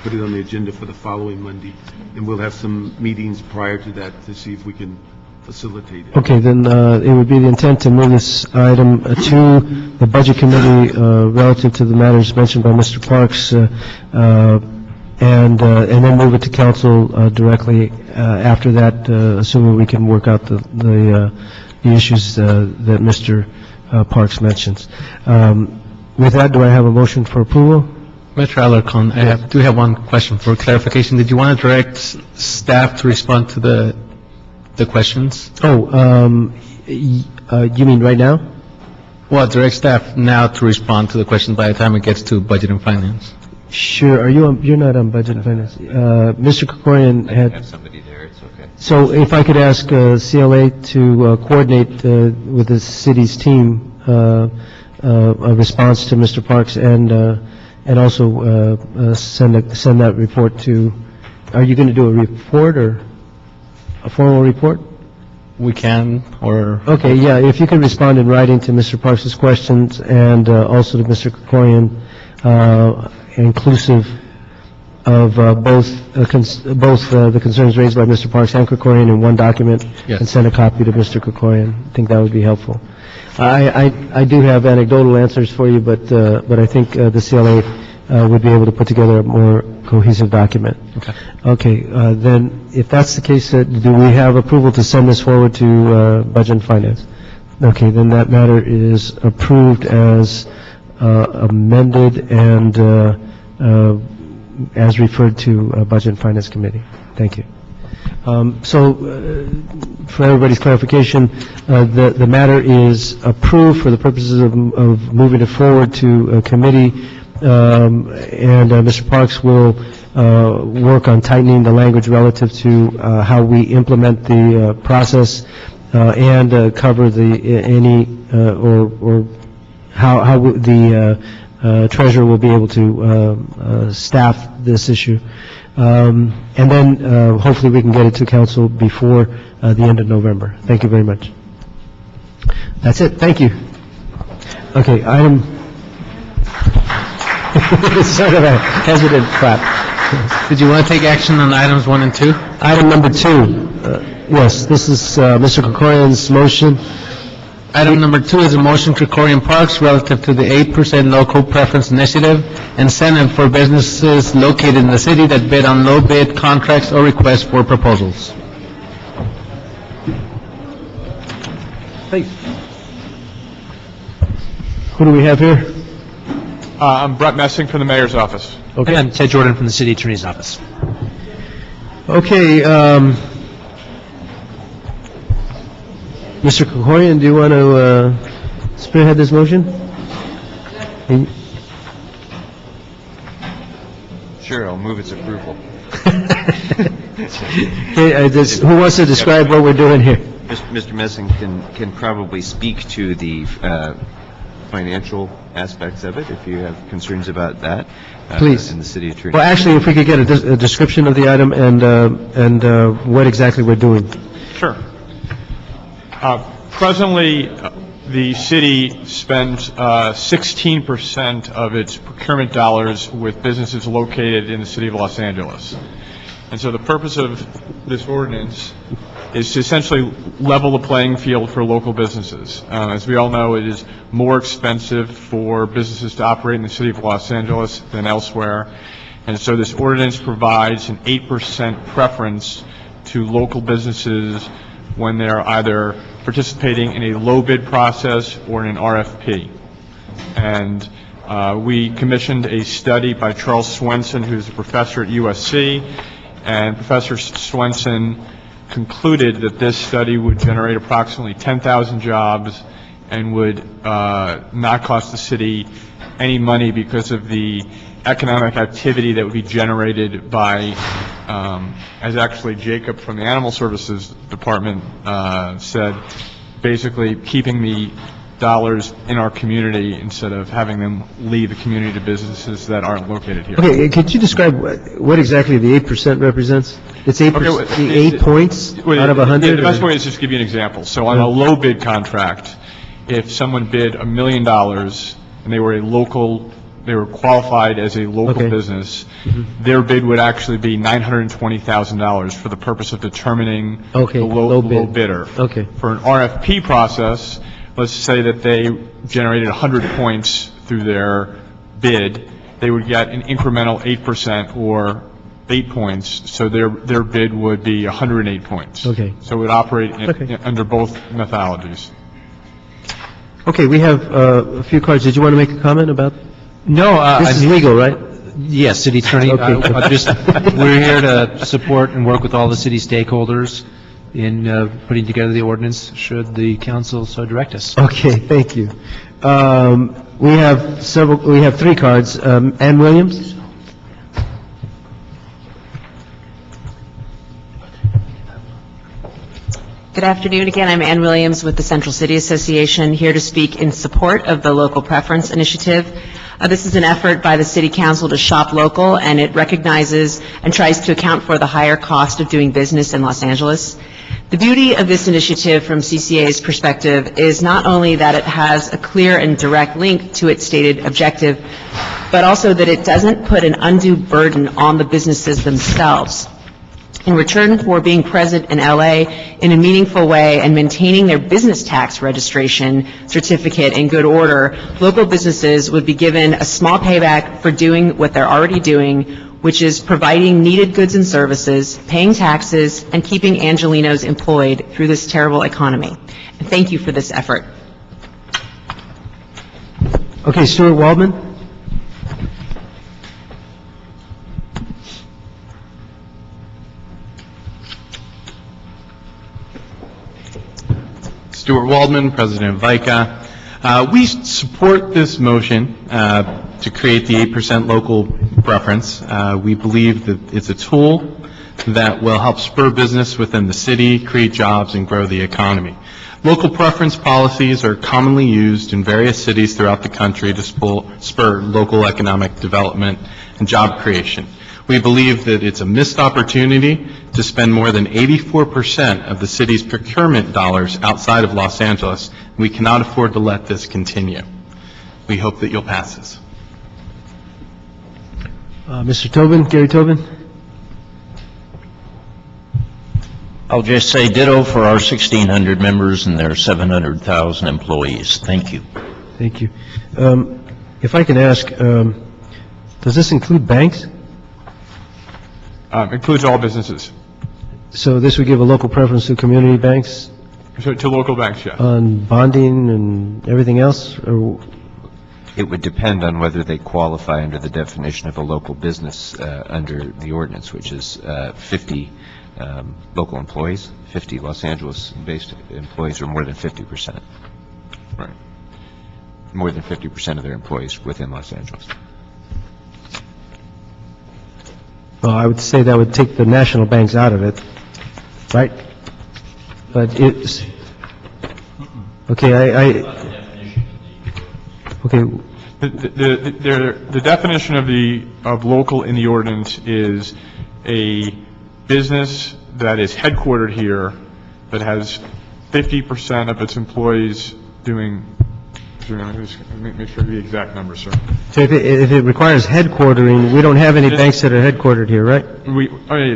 put it on the agenda for the following Monday, and we'll have some meetings prior to that to see if we can facilitate it. okay, then it would be the intent to move this item to the Budget Committee relative to the matters mentioned by Mr. Parks, and then move it to council directly after that, assuming we can work out the issues that Mr. Parks mentions. With that, do I have a motion for approval? Mr. Alarcon, I do have one question for clarification. Did you want to direct staff to respond to the questions? You mean right now? Well, direct staff now to respond to the questions by the time it gets to Budget and Finance. Sure. You're not on Budget and Finance. Mr. Krikorian had... I have somebody there, it's okay. So if I could ask CLA to coordinate with the city's team a response to Mr. Parks and also send that report to... Are you going to do a report or a formal report? We can, or... Okay, yeah, if you could respond in writing to Mr. Parks' questions and also to Mr. Krikorian, inclusive of both the concerns raised by Mr. Parks and Krikorian in one document, Yes. and send a copy to Mr. Krikorian. I think that would be helpful. I do have anecdotal answers for you, but I think the CLA would be able to put together a more cohesive document. Okay. Okay, then, if that's the case, do we have approval to send this forward to Budget and Finance? Okay, then that matter is approved as amended and as referred to Budget and Finance Committee. Thank you. So, for everybody's clarification, the matter is approved for the purposes of moving it forward to a committee, and Mr. Parks will work on tightening the language relative to how we implement the process and cover how the treasurer will be able to staff this issue. And then hopefully we can get it to council before the end of November. Thank you very much. That's it. Thank you. Okay, item... sort of a hesitant clap. Did you want to take action on items 1 and 2? Item number 2. Yes, this is Mr. Krikorian's motion. Item number 2 is a motion Krikorian Parks relative to the 8% local preference initiative incentive for businesses located in the city that bid on low bid contracts or requests for proposals. Hey. Who do we have here? I'm Brett Messing from the Mayor's Office. Okay. I'm Ted Jordan from the City Attorney's Office. Okay, Mr. Krikorian, do you want to spearhead this motion? Sure, I'll move its approval. Okay, who wants to describe what we're doing here? Mr. Messing can probably speak to the financial aspects of it, if you have concerns about that. Please. In the city attorney. Well, actually, if we could get a description of the item and what exactly we're doing. Sure. Presently, the city spends 16% of its procurement dollars with businesses located in the city of Los Angeles. And so the purpose of this ordinance is to essentially level the playing field for local businesses. As we all know, it is more expensive for businesses to operate in the city of Los Angeles than elsewhere. And so this ordinance provides an 8% preference to local businesses when they're either participating in a low bid process or in an RFP. And we commissioned a study by Charles Swenson, who's a professor at USC, and Professor Swenson concluded that this study would generate approximately 10,000 jobs and would not cost the city any money because of the economic activity that would be generated by, as actually Jacob from the Animal Services Department said, basically keeping the dollars in our community instead of having them leave the community to businesses that aren't located here. Okay, could you describe what exactly the 8% represents? It's 8%, the 8 points out of 100? The best way is just give you an example. So on a low bid contract, if someone bid $1 million and they were qualified as a local business, their bid would actually be $920,000 for the purpose of determining the low bidder. Okay. For an RFP process, let's say that they generated 100 points through their bid, they would get an incremental 8% or 8 points, so their bid would be 108 points. Okay. So it would operate under both methodologies. Okay, we have a few cards. Did you want to make a comment about? No. This is legal, right? Yes, City Attorney. Okay. We're here to support and work with all the city stakeholders in putting together the ordinance, should the council so direct us. Okay, thank you. We have 3 cards. Ann Williams? Good afternoon. Again, I'm Ann Williams with the Central City Association, here to speak in support of the Local Preference Initiative. This is an effort by the City Council to shop local, and it recognizes and tries to account for the higher cost of doing business in Los Angeles. The beauty of this initiative from CCA's perspective is not only that it has a clear and direct link to its stated objective, but also that it doesn't put an undue burden on the businesses themselves. In return for being present in LA in a meaningful way and maintaining their business tax registration certificate in good order, local businesses would be given a small payback for doing what they're already doing, which is providing needed goods and services, paying taxes, and keeping Angelenos employed through this terrible economy. And thank you for this effort. Okay, Stuart Waldman? Stuart Waldman, President of VICA. We support this motion to create the 8% local preference. We believe that it's a tool that will help spur business within the city, create jobs, and grow the economy. Local preference policies are commonly used in various cities throughout the country to spur local economic development and job creation. We believe that it's a missed opportunity to spend more than 84% of the city's procurement dollars outside of Los Angeles. We cannot afford to let this continue. We hope that you'll pass this. Mr. Tobin, Gary Tobin? I'll just say ditto for our 1,600 members and their 700,000 employees. Thank you. Thank you. If I can ask, does this include banks? Includes all businesses. So this would give a local preference to community banks? To local banks, yes. On bonding and everything else? Or It would depend on whether they qualify under the definition of a local business under the ordinance, which is 50 local employees, 50 Los Angeles-based employees, or more than 50%. Right. More than 50% of their employees within Los Angeles. Well, I would say that would take the national banks out of it, right? But it's, okay, okay. The definition of local in the ordinance is a business that is headquartered here that has 50% of its employees doing, let me just make sure the exact number, sir. So if it requires headquartering, we don't have any banks that are headquartered here, right?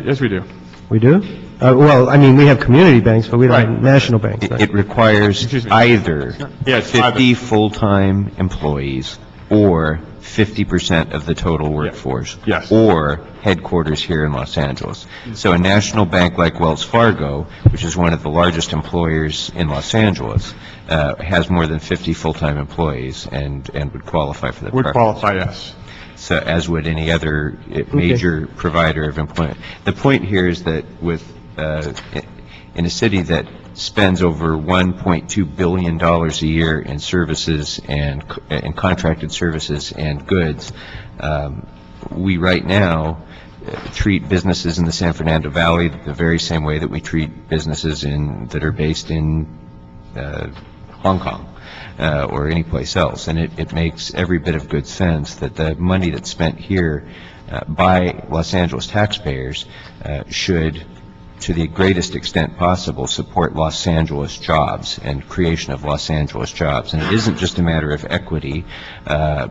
Yes, we do. We do? Well, I mean, we have community banks, but we don't have national banks. right? It requires either Yeah, it's 50 full-time employees or 50% of the total workforce. Yes. Or headquarters here in Los Angeles. So a national bank like Wells Fargo, which is one of the largest employers in Los Angeles, has more than 50 full-time employees and would qualify for the Would preference. qualify, yes. So as would any other major provider of employment. The point here is that in a city that spends over $1.2 billion a year in services and contracted services and goods, we right now treat businesses in the San Fernando Valley the very same way that we treat businesses that are based in Hong Kong. Or any place else, and it makes every bit of good sense that the money that's spent here by Los Angeles taxpayers should, to the greatest extent possible, support Los Angeles jobs and creation of Los Angeles jobs. And it isn't just a matter of equity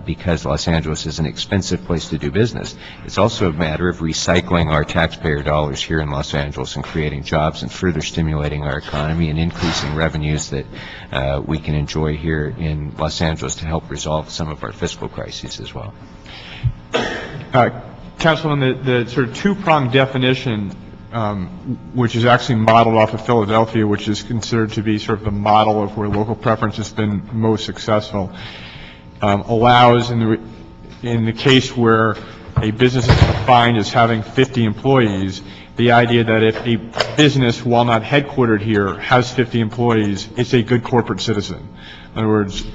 because Los Angeles is an expensive place to do business. It's also a matter of recycling our taxpayer dollars here in Los Angeles and creating jobs and further stimulating our economy and increasing revenues that we can enjoy here in Los Angeles to help resolve some of our fiscal crises as well. Councilman, the sort of two-pronged definition, which is actually modeled off of Philadelphia, which is considered to be sort of the model of where local preference has been most successful, allows in the case where a business is defined as having 50 employees, the idea that if a business, while not headquartered here, has 50 employees, it's a good corporate citizen. In other words,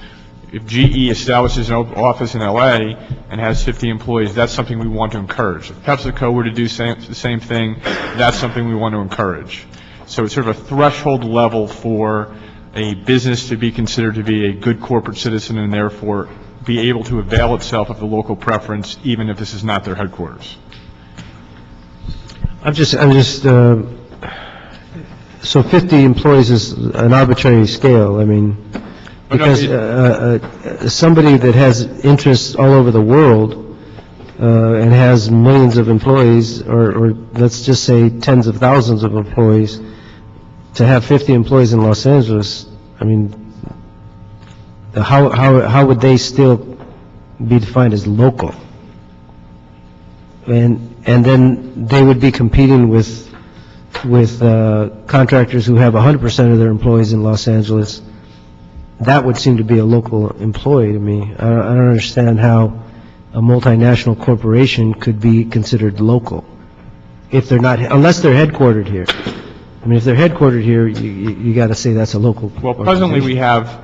if GE establishes an office in L.A. and has 50 employees, that's something we want to encourage. If PepsiCo were to do the same thing, that's something we want to encourage. So it's sort of a threshold level for a business to be considered to be a good corporate citizen and therefore be able to avail itself of the local preference, even if this is not their headquarters. So 50 employees is an arbitrary scale, I mean, because somebody that has interests all over the world and has millions of employees, or let's just say tens of thousands of employees, to have 50 employees in Los Angeles, I mean, how would they still be defined as local? And then they would be competing with contractors who have 100% of their employees in Los Angeles. That would seem to be a local employee to me. I don't understand how a multinational corporation could be considered local if they're not, unless they're headquartered here. I mean, if they're headquartered here, you got to say that's a local. Well, presently we have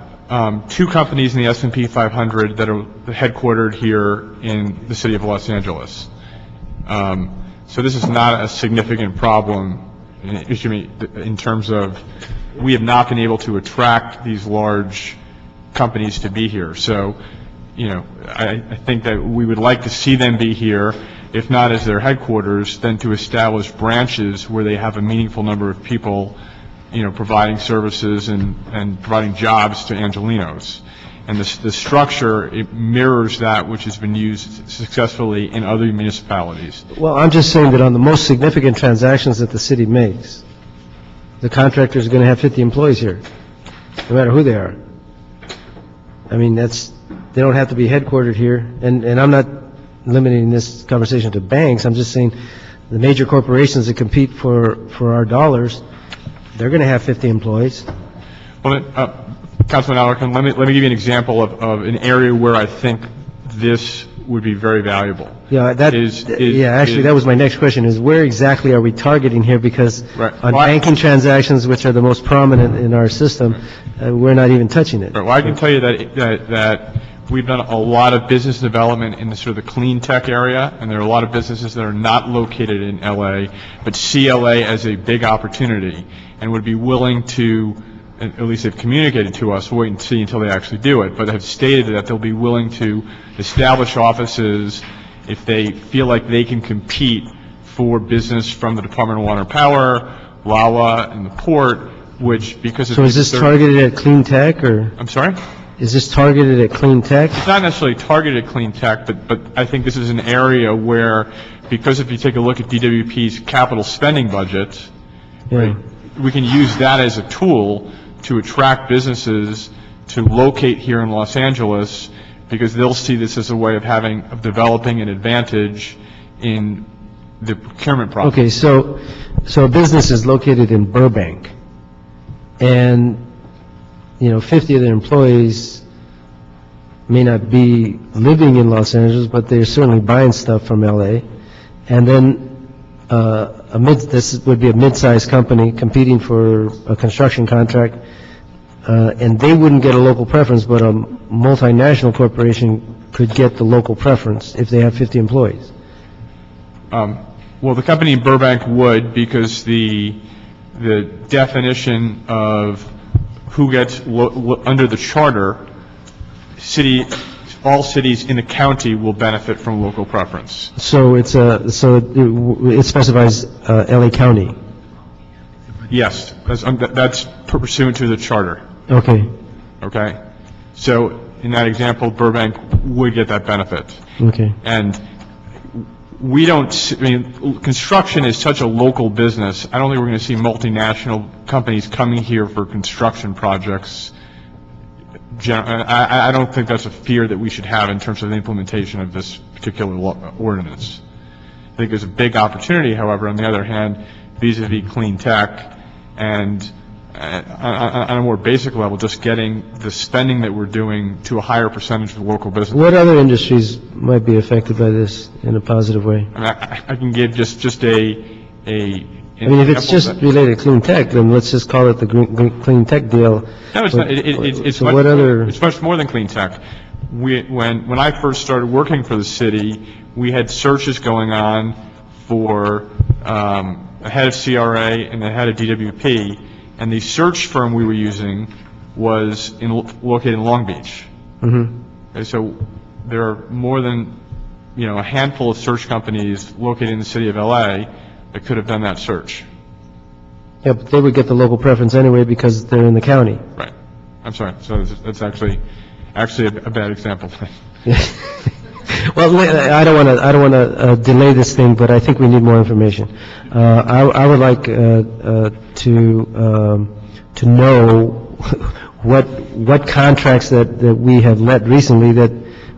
two companies in the S&P 500 that are headquartered here in the city of Los Angeles. So this is not a significant problem in terms of we have not been able to attract these large companies to be here. So, I think that we would like to see them be here, if not as their headquarters, then to establish branches where they have a meaningful number of people, providing services and providing jobs to Angelenos. And the structure, it mirrors that which has been used successfully in other municipalities. Well, I'm just saying that on the most significant transactions that the city makes, the contractor is going to have 50 employees here, no matter who they are. I mean, they don't have to be headquartered here. And I'm not limiting this conversation to banks. I'm just saying the major corporations that compete for our dollars, they're going to have 50 employees. Well, Councilman Alarcon, let me give you an example of an area where I think this would be very valuable. Yeah, that was my next question, is where exactly are we targeting here? Because on banking transactions, which are the most prominent in our system, we're not even touching it. Right. Well, I can tell you that we've done a lot of business development in the sort of the clean tech area, and there are a lot of businesses that are not located in L.A., but see L.A. as a big opportunity and would be willing to, at least they've communicated to us, wait and see until they actually do it, but have stated that they'll be willing to establish offices if they feel like they can compete for business from the Department of Water and Power, LAWA, and the port which, because of... So is this targeted at clean tech, or? I'm sorry? Is this targeted at clean tech? It's not necessarily targeted at clean tech, but I think this is an area where, because if you take a look at DWP's capital spending budget, right, we can use that as a tool to attract businesses to locate here in Los Angeles, because they'll see this as a way of developing an advantage in the procurement process. Okay, so a business is located in Burbank, and, 50 of their employees may not be living in Los Angeles, but they're certainly buying stuff from LA. And then this would be a mid-sized company competing for a construction contract, and they wouldn't get a local preference, but a multinational corporation could get the local preference if they have 50 employees. Well, the company in Burbank would, because the definition of who gets under the charter, all cities in the county will benefit from local preference. So it specifies LA County. Yes, that's pursuant to the charter. Okay. Okay? So in that example, Burbank would get that benefit. Okay. And construction is such a local business. I don't think we're going to see multinational companies coming here for construction projects. I don't think that's a fear that we should have in terms of the implementation of this particular ordinance. I think there's a big opportunity, however, on the other hand, vis-a-vis clean tech, and on a more basic level, just getting the spending that we're doing to a higher percentage of local business. What other industries might be affected by this in a positive way? I can give just a if it's just related to clean tech, then let's just call it the clean tech deal. No, it's not. It's much more than clean tech. When I first started working for the city, we had searches going on for a head of CRA and a head of DWP, and the search firm we were using was located in Long Beach. Mm-hmm. Okay, so there are more than a handful of search companies located in the city of LA that could have done that search. Yeah, but they would get the local preference anyway because they're in the county. Right. I'm sorry. So that's actually a bad example. Well, I don't want to delay this thing, but I think we need more information. I would like to know what contracts that we have let recently that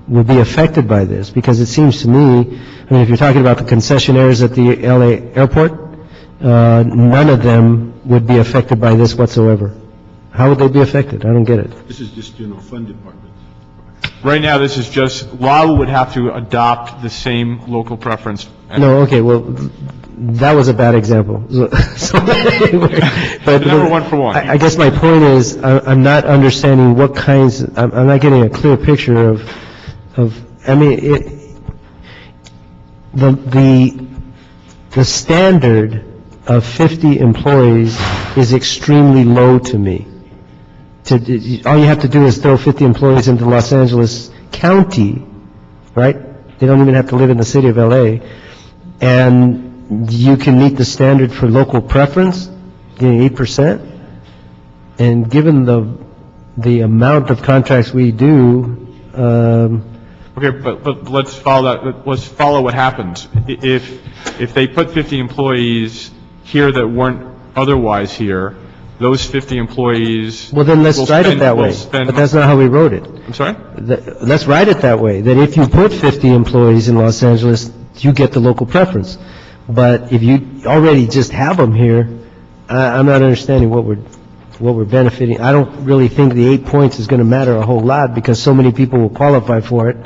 would be affected by this, because it seems to me, if you're talking about the concessionaires at the LA airport, none of them would be affected by this whatsoever. How would they be affected? I don't get it. This is just general fund department. Right now, this is just, LAWA would have to adopt the same local preference. No, okay, well, that was a bad example. But number one for one. I guess my point is, I'm not understanding what kinds, I'm not getting a clear picture of the standard of 50 employees is extremely low to me. All you have to do is throw 50 employees into Los Angeles County, right? They don't even have to live in the city of LA, and you can meet the standard for local preference, getting 8%. And given the amount of contracts we do, okay, but let's follow that. Let's follow what happens if they put 50 employees here that weren't otherwise here. Those 50 employees. Well, then let's write it that way. But that's not how we wrote it. I'm sorry? Let's write it that way, that if you put 50 employees in Los Angeles, you get the local preference. But if you already just have them here, I'm not understanding what we're benefiting. I don't really think the 8 points is going to matter a whole lot, because so many people will qualify for it.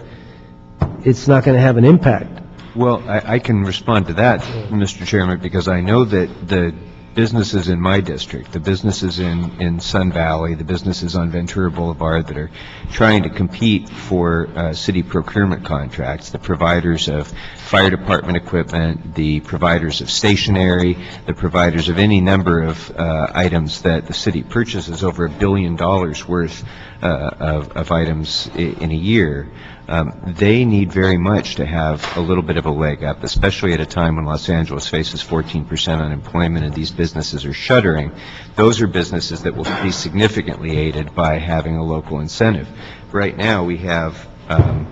It's not going to have an impact. Well, I can respond to that, Mr. Chairman, because I know that the businesses in my district, the businesses in Sun Valley, the businesses on Ventura Boulevard that are trying to compete for city procurement contracts, the providers of fire department equipment, the providers of stationery, the providers of any number of items that the city purchases, over $1 billion worth of items in a year. They need very much to have a little bit of a leg up, especially at a time when Los Angeles faces 14% unemployment and these businesses are shuttering. Those are businesses that will be significantly aided by having a local incentive. Right now, we have, and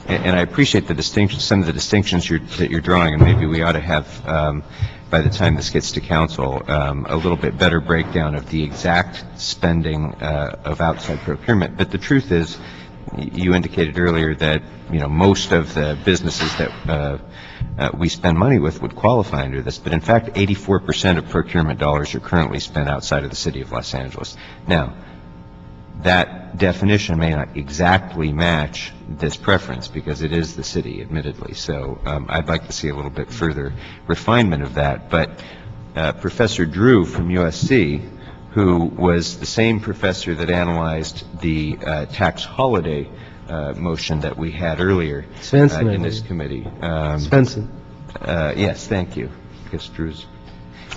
I appreciate the distinction, some of the distinctions that you're drawing, and maybe we ought to have, by the time this gets to council, a little bit better breakdown of the exact spending of outside procurement. But the truth is, you indicated earlier that, most of the businesses that we spend money with would qualify under this, but in fact, 84% of procurement dollars are currently spent outside of the city of Los Angeles. Now, that definition may not exactly match this preference because it is the city, admittedly. So I'd like to see a little bit further refinement of that. But Professor Drew from USC, who was the same professor that analyzed the tax holiday motion that we had earlier in this committee. Svensson. Yes, thank you. I guess Drew's...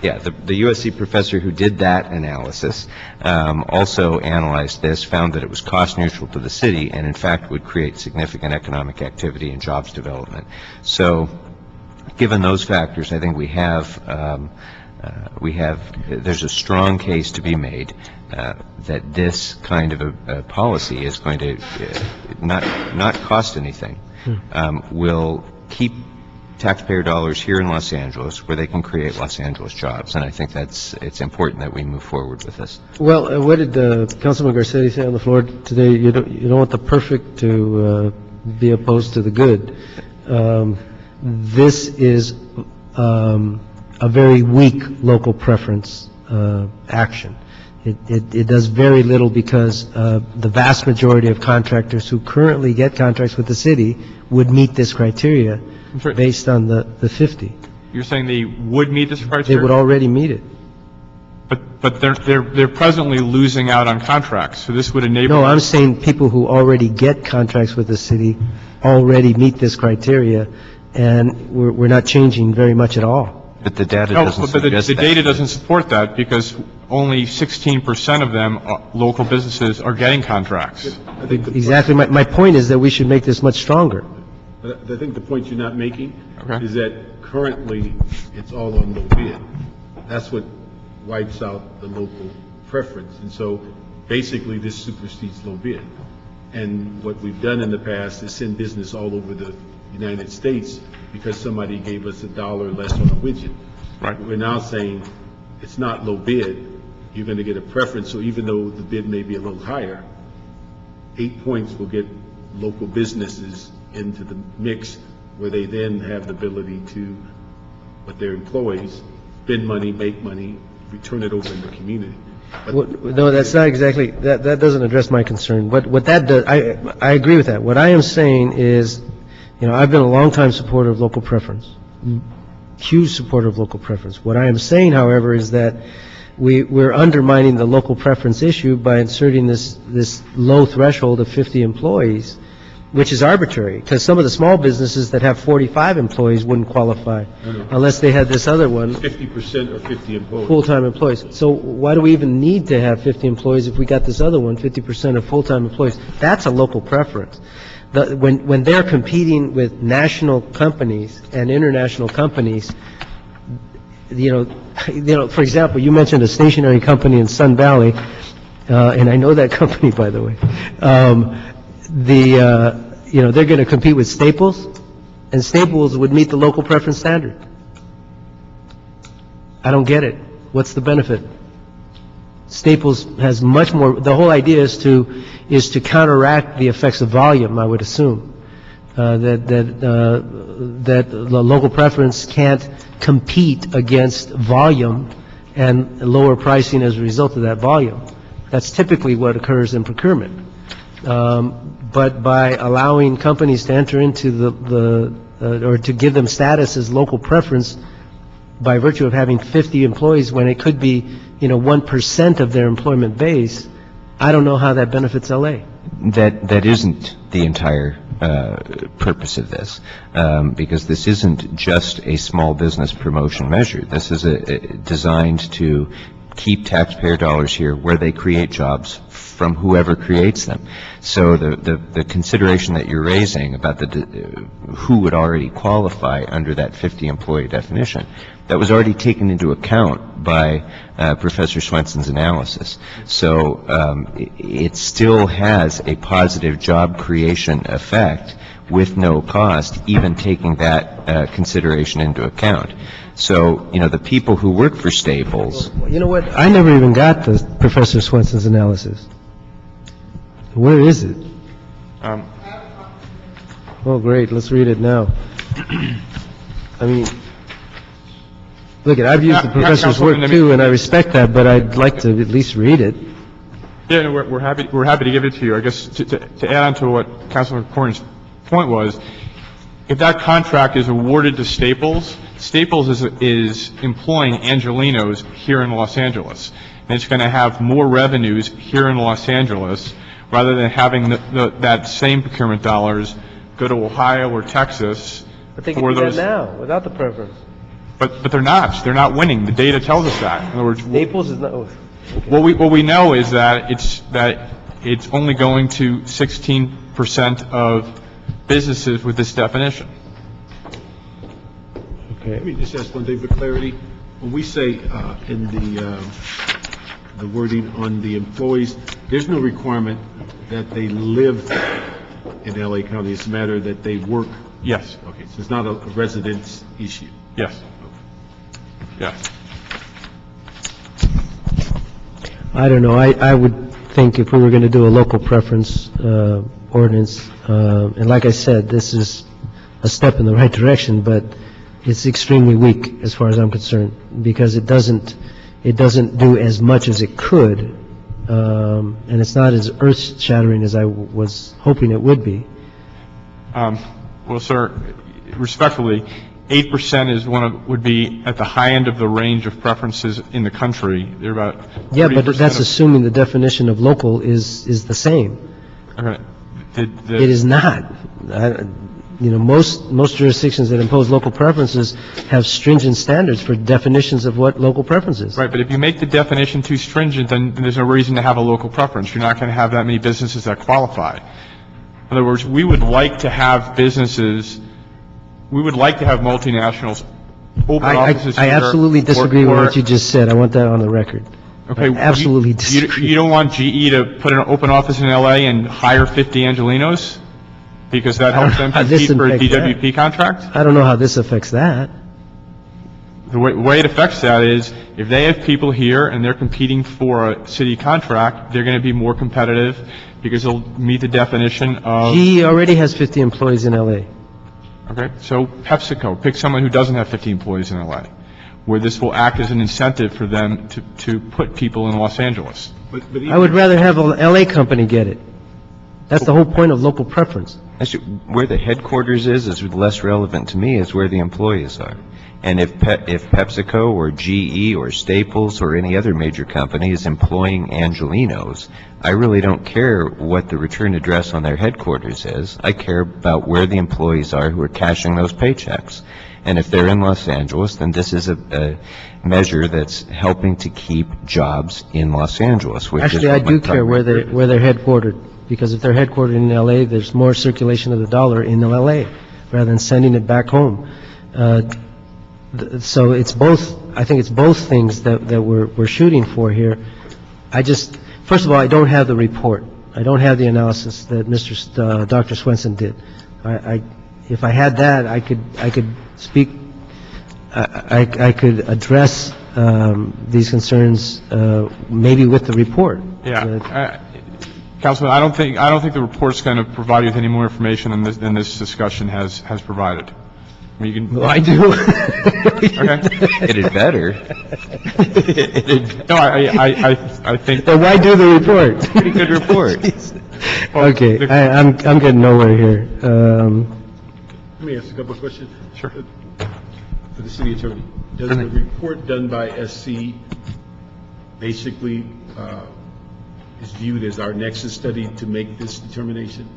Yeah, the USC professor who did that analysis also analyzed this, found that it was cost neutral to the city, and in fact would create significant economic activity and jobs development. So, given those factors, I think there's a strong case to be made that this kind of a policy is going to not cost anything, will keep taxpayer dollars here in Los Angeles where they can create Los Angeles jobs, and I think it's important that we move forward with this. Well, what did Councilman Garcetti say on the floor today? You don't want the perfect to be opposed to the good. This is a very weak local preference action. It does very little because the vast majority of contractors who currently get contracts with the city would meet this criteria based on the 50. You're saying they would meet this criteria? They would already meet it. But they're presently losing out on contracts, so this would enable... No, I'm saying people who already get contracts with the city already meet this criteria, and we're not changing very much at all. But the data doesn't suggest the data doesn't support that because only 16% of them, local businesses, are getting contracts. Exactly. My point is that we should make this much stronger. I think the point you're not making is that currently it's all on low bid. That's what wipes out the local preference. And so basically this supersedes low bid. And what we've done in the past is send business all over the United States because somebody gave us $1 less on a widget. Right. We're now saying it's not low bid. You're going to get a preference. So even though the bid may be a little higher, 8 points will get local businesses into the mix where they then have the ability to, with their employees, spend money, make money, return it over in the community. No, that's not exactly, that doesn't address my concern. What that does, I agree with that. What I am saying is, I've been a longtime supporter of local preference, huge supporter of local preference. What I am saying, however, is that we're undermining the local preference issue by inserting this low threshold of 50 employees, which is arbitrary, because some of the small businesses that have 45 employees wouldn't qualify unless they had this other one. 50% or 50 employees. Full-time employees. So why do we even need to have 50 employees if we got this other one, 50% of full-time employees? That's a local preference. When they're competing with national companies and international companies, for example, you mentioned a stationery company in Sun Valley, and I know that company, by the way. They're going to compete with Staples, and Staples would meet the local preference standard. I don't get it. What's the benefit? Staples has much more. The whole idea is to counteract the effects of volume, I would assume. That the local preference can't compete against volume and lower pricing as a result of that volume. That's typically what occurs in procurement. But by allowing companies to enter into or to give them status as local preference by virtue of having 50 employees when it could be, 1% of their employment base, I don't know how that benefits LA. That isn't the entire purpose of this, because this isn't just a small business promotion measure. This is designed to keep taxpayer dollars here where they create jobs from whoever creates them. So the consideration that you're raising about who would already qualify under that 50-employee definition, that was already taken into account by Professor Swenson's analysis. So it still has a positive job creation effect with no cost, even taking that consideration into account. So, you know, the people who work for Staples... You know what? I never even got the Professor Swenson's analysis. Where is it? Oh, great. Let's read it now. I mean, look, I've used the professor's work too, and I respect that, but I'd like to at least read it. Yeah, no, we're happy to give it to you. I guess to add on to what Councilman Cornyn's point was, if that contract is awarded to Staples, Staples is employing Angelenos here in Los Angeles, and it's going to have more revenues here in Los Angeles rather than having that same procurement dollars go to Ohio or Texas. But they can do that now without the preference. But they're not. They're not winning. The data tells us that. In other words, Staples is not. Okay. What we know is that it's only going to 16% of businesses with this definition. Okay. Let me just ask one thing for clarity. When we say in the wording on the employees, there's no requirement that they live in LA County. It's a matter that they work. Yes. Okay. So it's not a residence issue. Yes. Yes. I don't know. I would think if we were going to do a local preference ordinance, and like I said, this is a step in the right direction, but it's extremely weak as far as I'm concerned, because it doesn't do as much as it could, and it's not as earth-shattering as I was hoping it would be. Well, sir, respectfully, 8% would be at the high end of the range of preferences in the country. They're about 30%. Yeah, but that's assuming the definition of local is the same. Okay. It is not. Most jurisdictions that impose local preferences have stringent standards for definitions of what local preference is. Right, but if you make the definition too stringent, then there's no reason to have a local preference. You're not going to have that many businesses that qualify. In other words, we would like to have businesses, we would like to have multinationals open offices here. I absolutely disagree with what you just said. I want that on the record. Okay. I absolutely disagree. You don't want GE to put an open office in L.A. and hire 50 Angelenos? Because that helps them compete for a DWP contract? I don't know how this affects that. The way it affects that is, if they have people here and they're competing for a city contract, they're going to be more competitive because they'll meet the definition of... GE already has 50 employees in L.A. Okay, so PepsiCo, pick someone who doesn't have 50 employees in L.A., where this will act as an incentive for them to put people in Los Angeles. I would rather have an L.A. company get it. That's the whole point of local preference. Actually, where the headquarters is less relevant to me is where the employees are. And if PepsiCo or GE or Staples or any other major company is employing Angelenos, I really don't care what the return address on their headquarters is. I care about where the employees are who are cashing those paychecks. And if they're in Los Angeles, then this is a measure that's helping to keep jobs in Los Angeles. Actually, I do care where they're headquartered, because if they're headquartered in L.A., there's more circulation of the dollar in L.A. rather than sending it back home. So it's both. I think it's both things that we're shooting for here. First of all, I don't have the report. I don't have the analysis that Dr. Swenson did. If I had that, I could speak. I could address these concerns maybe with the report. Yeah. Councilman, I don't think the report's going to provide you with any more information than this discussion has provided. I mean, you can. Well, I do. Okay. It better. No, I think. Then why do the report? Pretty good report. Okay, I'm getting nowhere here. Let me ask a couple of questions. Sure. For the city attorney, does the report done by SC basically is viewed as our nexus study to make this determination?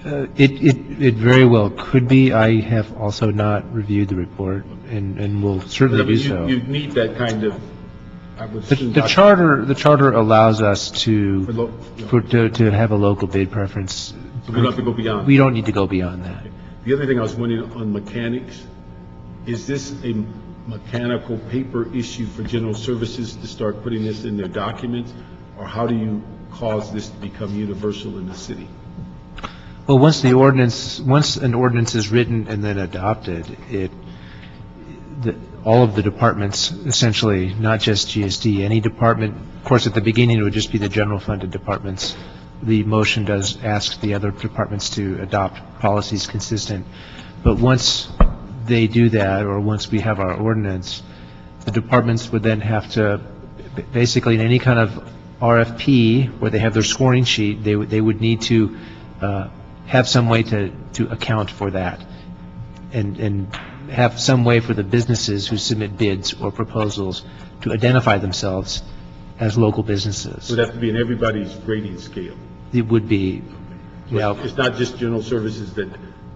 It very well could be. I have also not reviewed the report and will certainly do so. You need that kind of I would assume The charter allows us to have a local bid preference. So we don't have to go beyond. We don't need to go beyond that. The other thing I was wondering on mechanics, is this a mechanical paper issue for general services to start putting this in their documents? Or how do you cause this to become universal in the city? Well, once an ordinance is written and then adopted, all of the departments, essentially, not just GSD, any department, of course, at the beginning, it would just be the general funded departments. The motion does ask the other departments to adopt policies consistent. But once they do that, or once we have our ordinance, the departments would then have to, basically in any kind of RFP, where they have their scoring sheet, they would need to have some way to account for that, and have some way for the businesses who submit bids or proposals to identify themselves as local businesses. So it has to be in everybody's grading scale? It would be. So it's not just general services that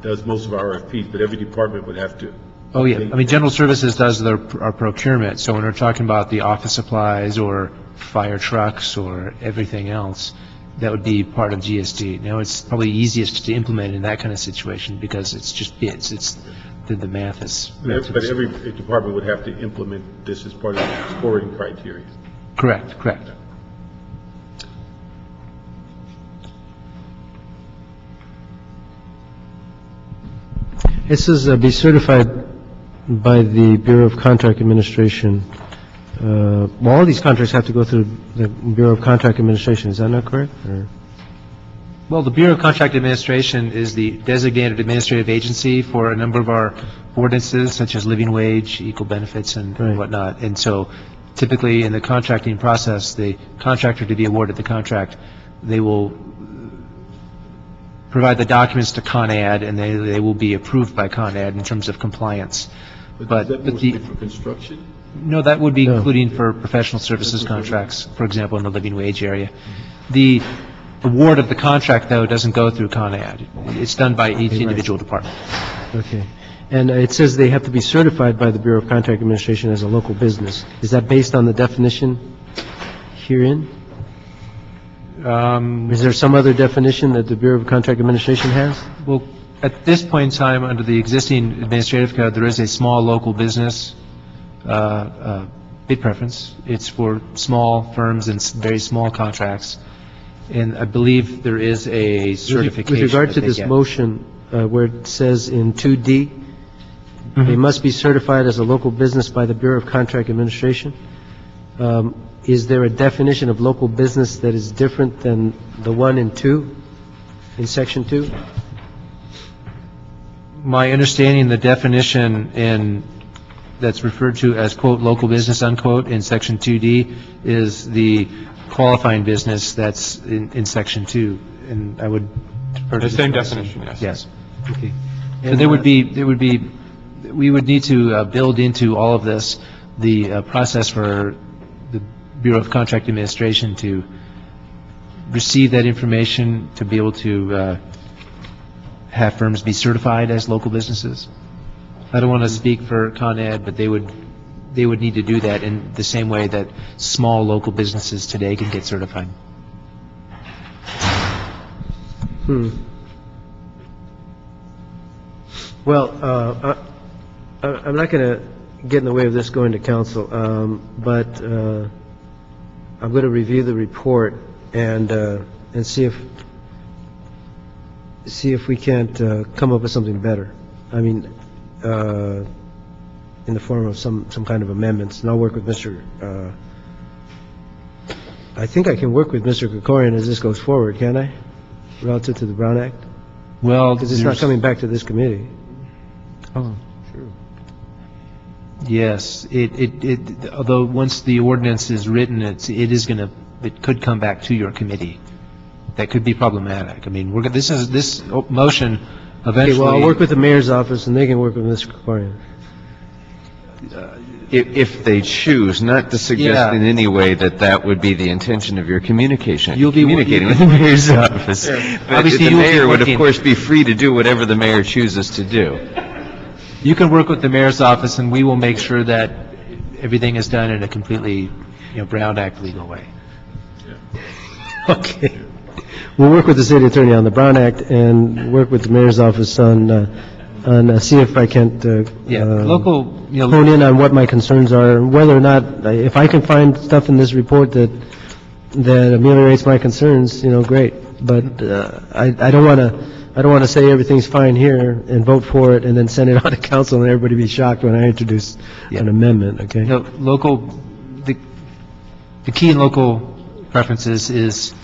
does most of our RFPs, but every department would have to. Oh, yeah. I mean, general services does our procurement. So when we're talking about the office supplies or fire trucks or everything else, that would be part of GSD. Now, it's probably easiest to implement in that kind of situation because it's just bids. The math is. But every department would have to implement this as part of the scoring criteria. Correct. It says be certified by the Bureau of Contract Administration. All these contracts have to go through the Bureau of Contract Administration. Is that not correct? Or? Well, the Bureau of Contract Administration is the designated administrative agency for a number of our ordinances, such as living wage, equal benefits, and whatnot. And so typically in the contracting process, the contractor to be awarded the contract, they will provide the documents to Con Ed, and they will be approved by Con Ed in terms of compliance. But is that mostly for construction? No, that would be including for professional services contracts, for example, in the living wage area. The award of the contract, though, doesn't go through Con Ed. It's done by each individual department. Okay. And it says they have to be certified by the Bureau of Contract Administration as a local business. Is that based on the definition herein? Is there some other definition that the Bureau of Contract Administration has? Well, at this point in time, under the existing administrative code, there is a small local business bid preference. It's for small firms and very small contracts. And I believe there is a certification. With regard to this motion, where it says in 2D, they must be certified as a local business by the Bureau of Contract Administration. Is there a definition of local business that is different than the one in Section 2? My understanding, the definition that's referred to as, quote, local business, unquote, in Section 2D is the qualifying business that's in Section 2. And I would... The same definition, yes. Yes. Okay. So we would need to build into all of this the process for the Bureau of Contract Administration to receive that information, to be able to have firms be certified as local businesses. I don't want to speak for Con Ed, but they would need to do that in the same way that small local businesses today can get certified. Well, I'm not going to get in the way of this going to council, but I'm going to review the report and see if we can't come up with something better. I mean, in the form of some kind of amendments, and I'll work with I think I can work with Mr. Krikorian as this goes forward, can I, relative to the Brown Act? Well, because it's not coming back to this committee. Oh, sure. Yes, although once the ordinance is written, it could come back to your committee. That could be problematic. I mean, this motion eventually. Okay, well, I'll work with the mayor's office, and they can work with Mr. Krikorian. If they choose, not to suggest in any way that would be the intention of your communication. You'll be communicating with the mayor's office. But Obviously, the mayor would, of course, be free to do whatever the mayor chooses to do. You can work with the mayor's office, and we will make sure that everything is done in a completely Brown Act legal way. Okay. We'll work with the city attorney on the Brown Act and work with the mayor's office on see if I can't Local, hone in on what my concerns are, and whether or not, if I can find stuff in this report that ameliorates my concerns, great. But I don't want to say everything's fine here and vote for it and then send it on to council and everybody be shocked when I introduce an amendment, okay? The key in local preferences is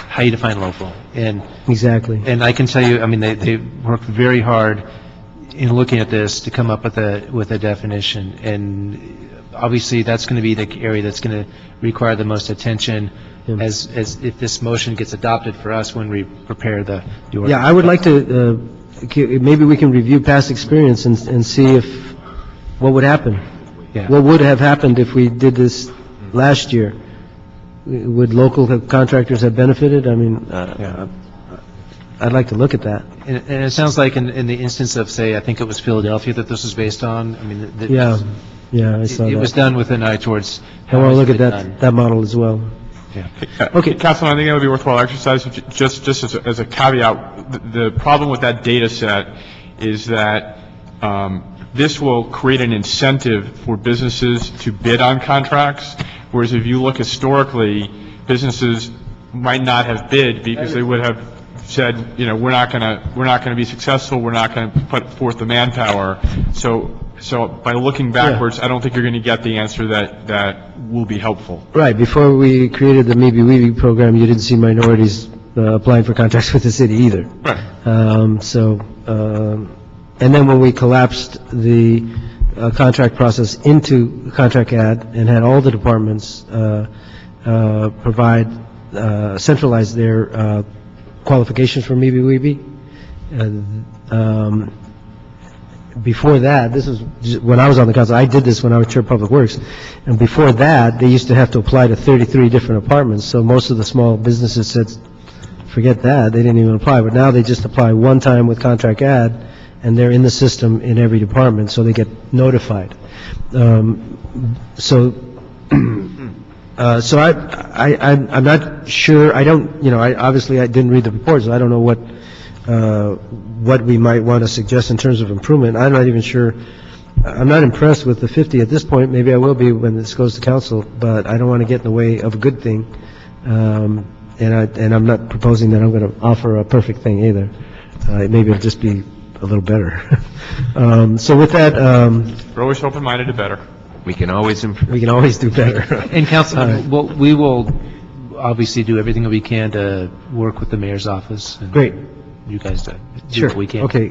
how you define local. And exactly. And I can tell you, they worked very hard in looking at this to come up with a definition. And obviously, that's going to be the area that's going to require the most attention as if this motion gets adopted for us when we prepare the ordinance. Yeah, I would like to, maybe we can review past experience and see what would happen. Yeah. What would have happened if we did this last year? Would local contractors have benefited? I'd like to look at that. And it sounds like in the instance of, say, I think it was Philadelphia that this was based on, Yeah, I saw that. it was done with an eye towards I how want to it look should at be done. that model as well. Okay, Councilman, I think that would be a worthwhile exercise. Just as a caveat, the problem with that data set is that this will create an incentive for businesses to bid on contracts, whereas if you look historically, businesses might not have bid because they would have said, we're not going to be successful, we're not going to put forth the manpower. So by looking backwards, I don't think you're going to get the answer that will be helpful. Right, before we created the Maybe Weaving program, you didn't see minorities applying for contracts with the city either. Right. And then when we collapsed the contract process into contract ad and had all the departments centralize their qualifications for Maybe Weaving, before that, this is when I was on the council, I did this when I was chair of Public Works, and before that, they used to have to apply to 33 different apartments, so most of the small businesses said, forget that, they didn't even apply, but now they just apply one time with contract ad, and they're in the system in every department, so they get notified. I'm not sure, obviously I didn't read the report, so I don't know what we might want to suggest in terms of improvement. I'm not even sure, I'm not impressed with the 50 at this point. Maybe I will be when this goes to council, but I don't want to get in the way of a good thing. And I'm not proposing that I'm going to offer a perfect thing either. Maybe it'll just be a little better. So with that... We're always open-minded to better. We can always improve. We can always do better. And council, we will obviously do everything that we can to work with the mayor's office. And Great. You guys do Sure. what we can. Okay.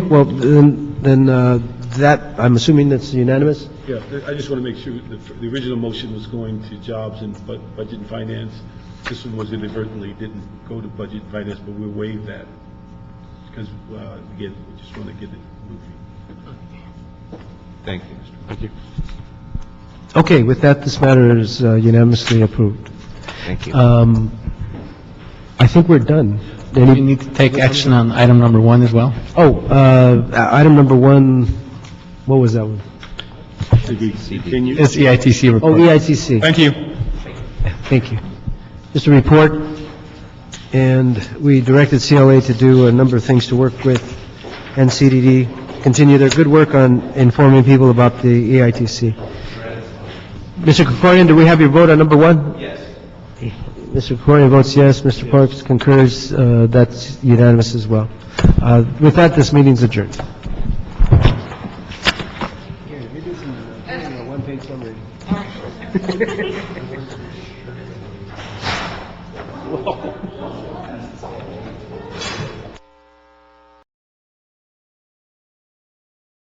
Well, then that, I'm assuming that's unanimous? Yeah, I just want to make sure the original motion was going to jobs and budget and finance. This one was inadvertently didn't go to budget and finance, but we'll waive that. Because, again, we just want to get it moving. Thank you, Mr. Thank you. Okay, with that, this matter is unanimously approved. Thank you. I think we're done. Do we need to take action on item number 1 as well? Item number 1, what was that one? It's EITC report. Oh, EITC. Thank you. Thank you. Just a report, and we directed CLA to do a number of things to work with NCDD, continue their good work on informing people about the EITC. Mr. Krikorian, do we have your vote on number 1? Yes. Mr. Krikorian votes yes. Mr. Parks concurs. That's unanimous as well. With that, this meeting's adjourned. Here, let me do some one-page summary.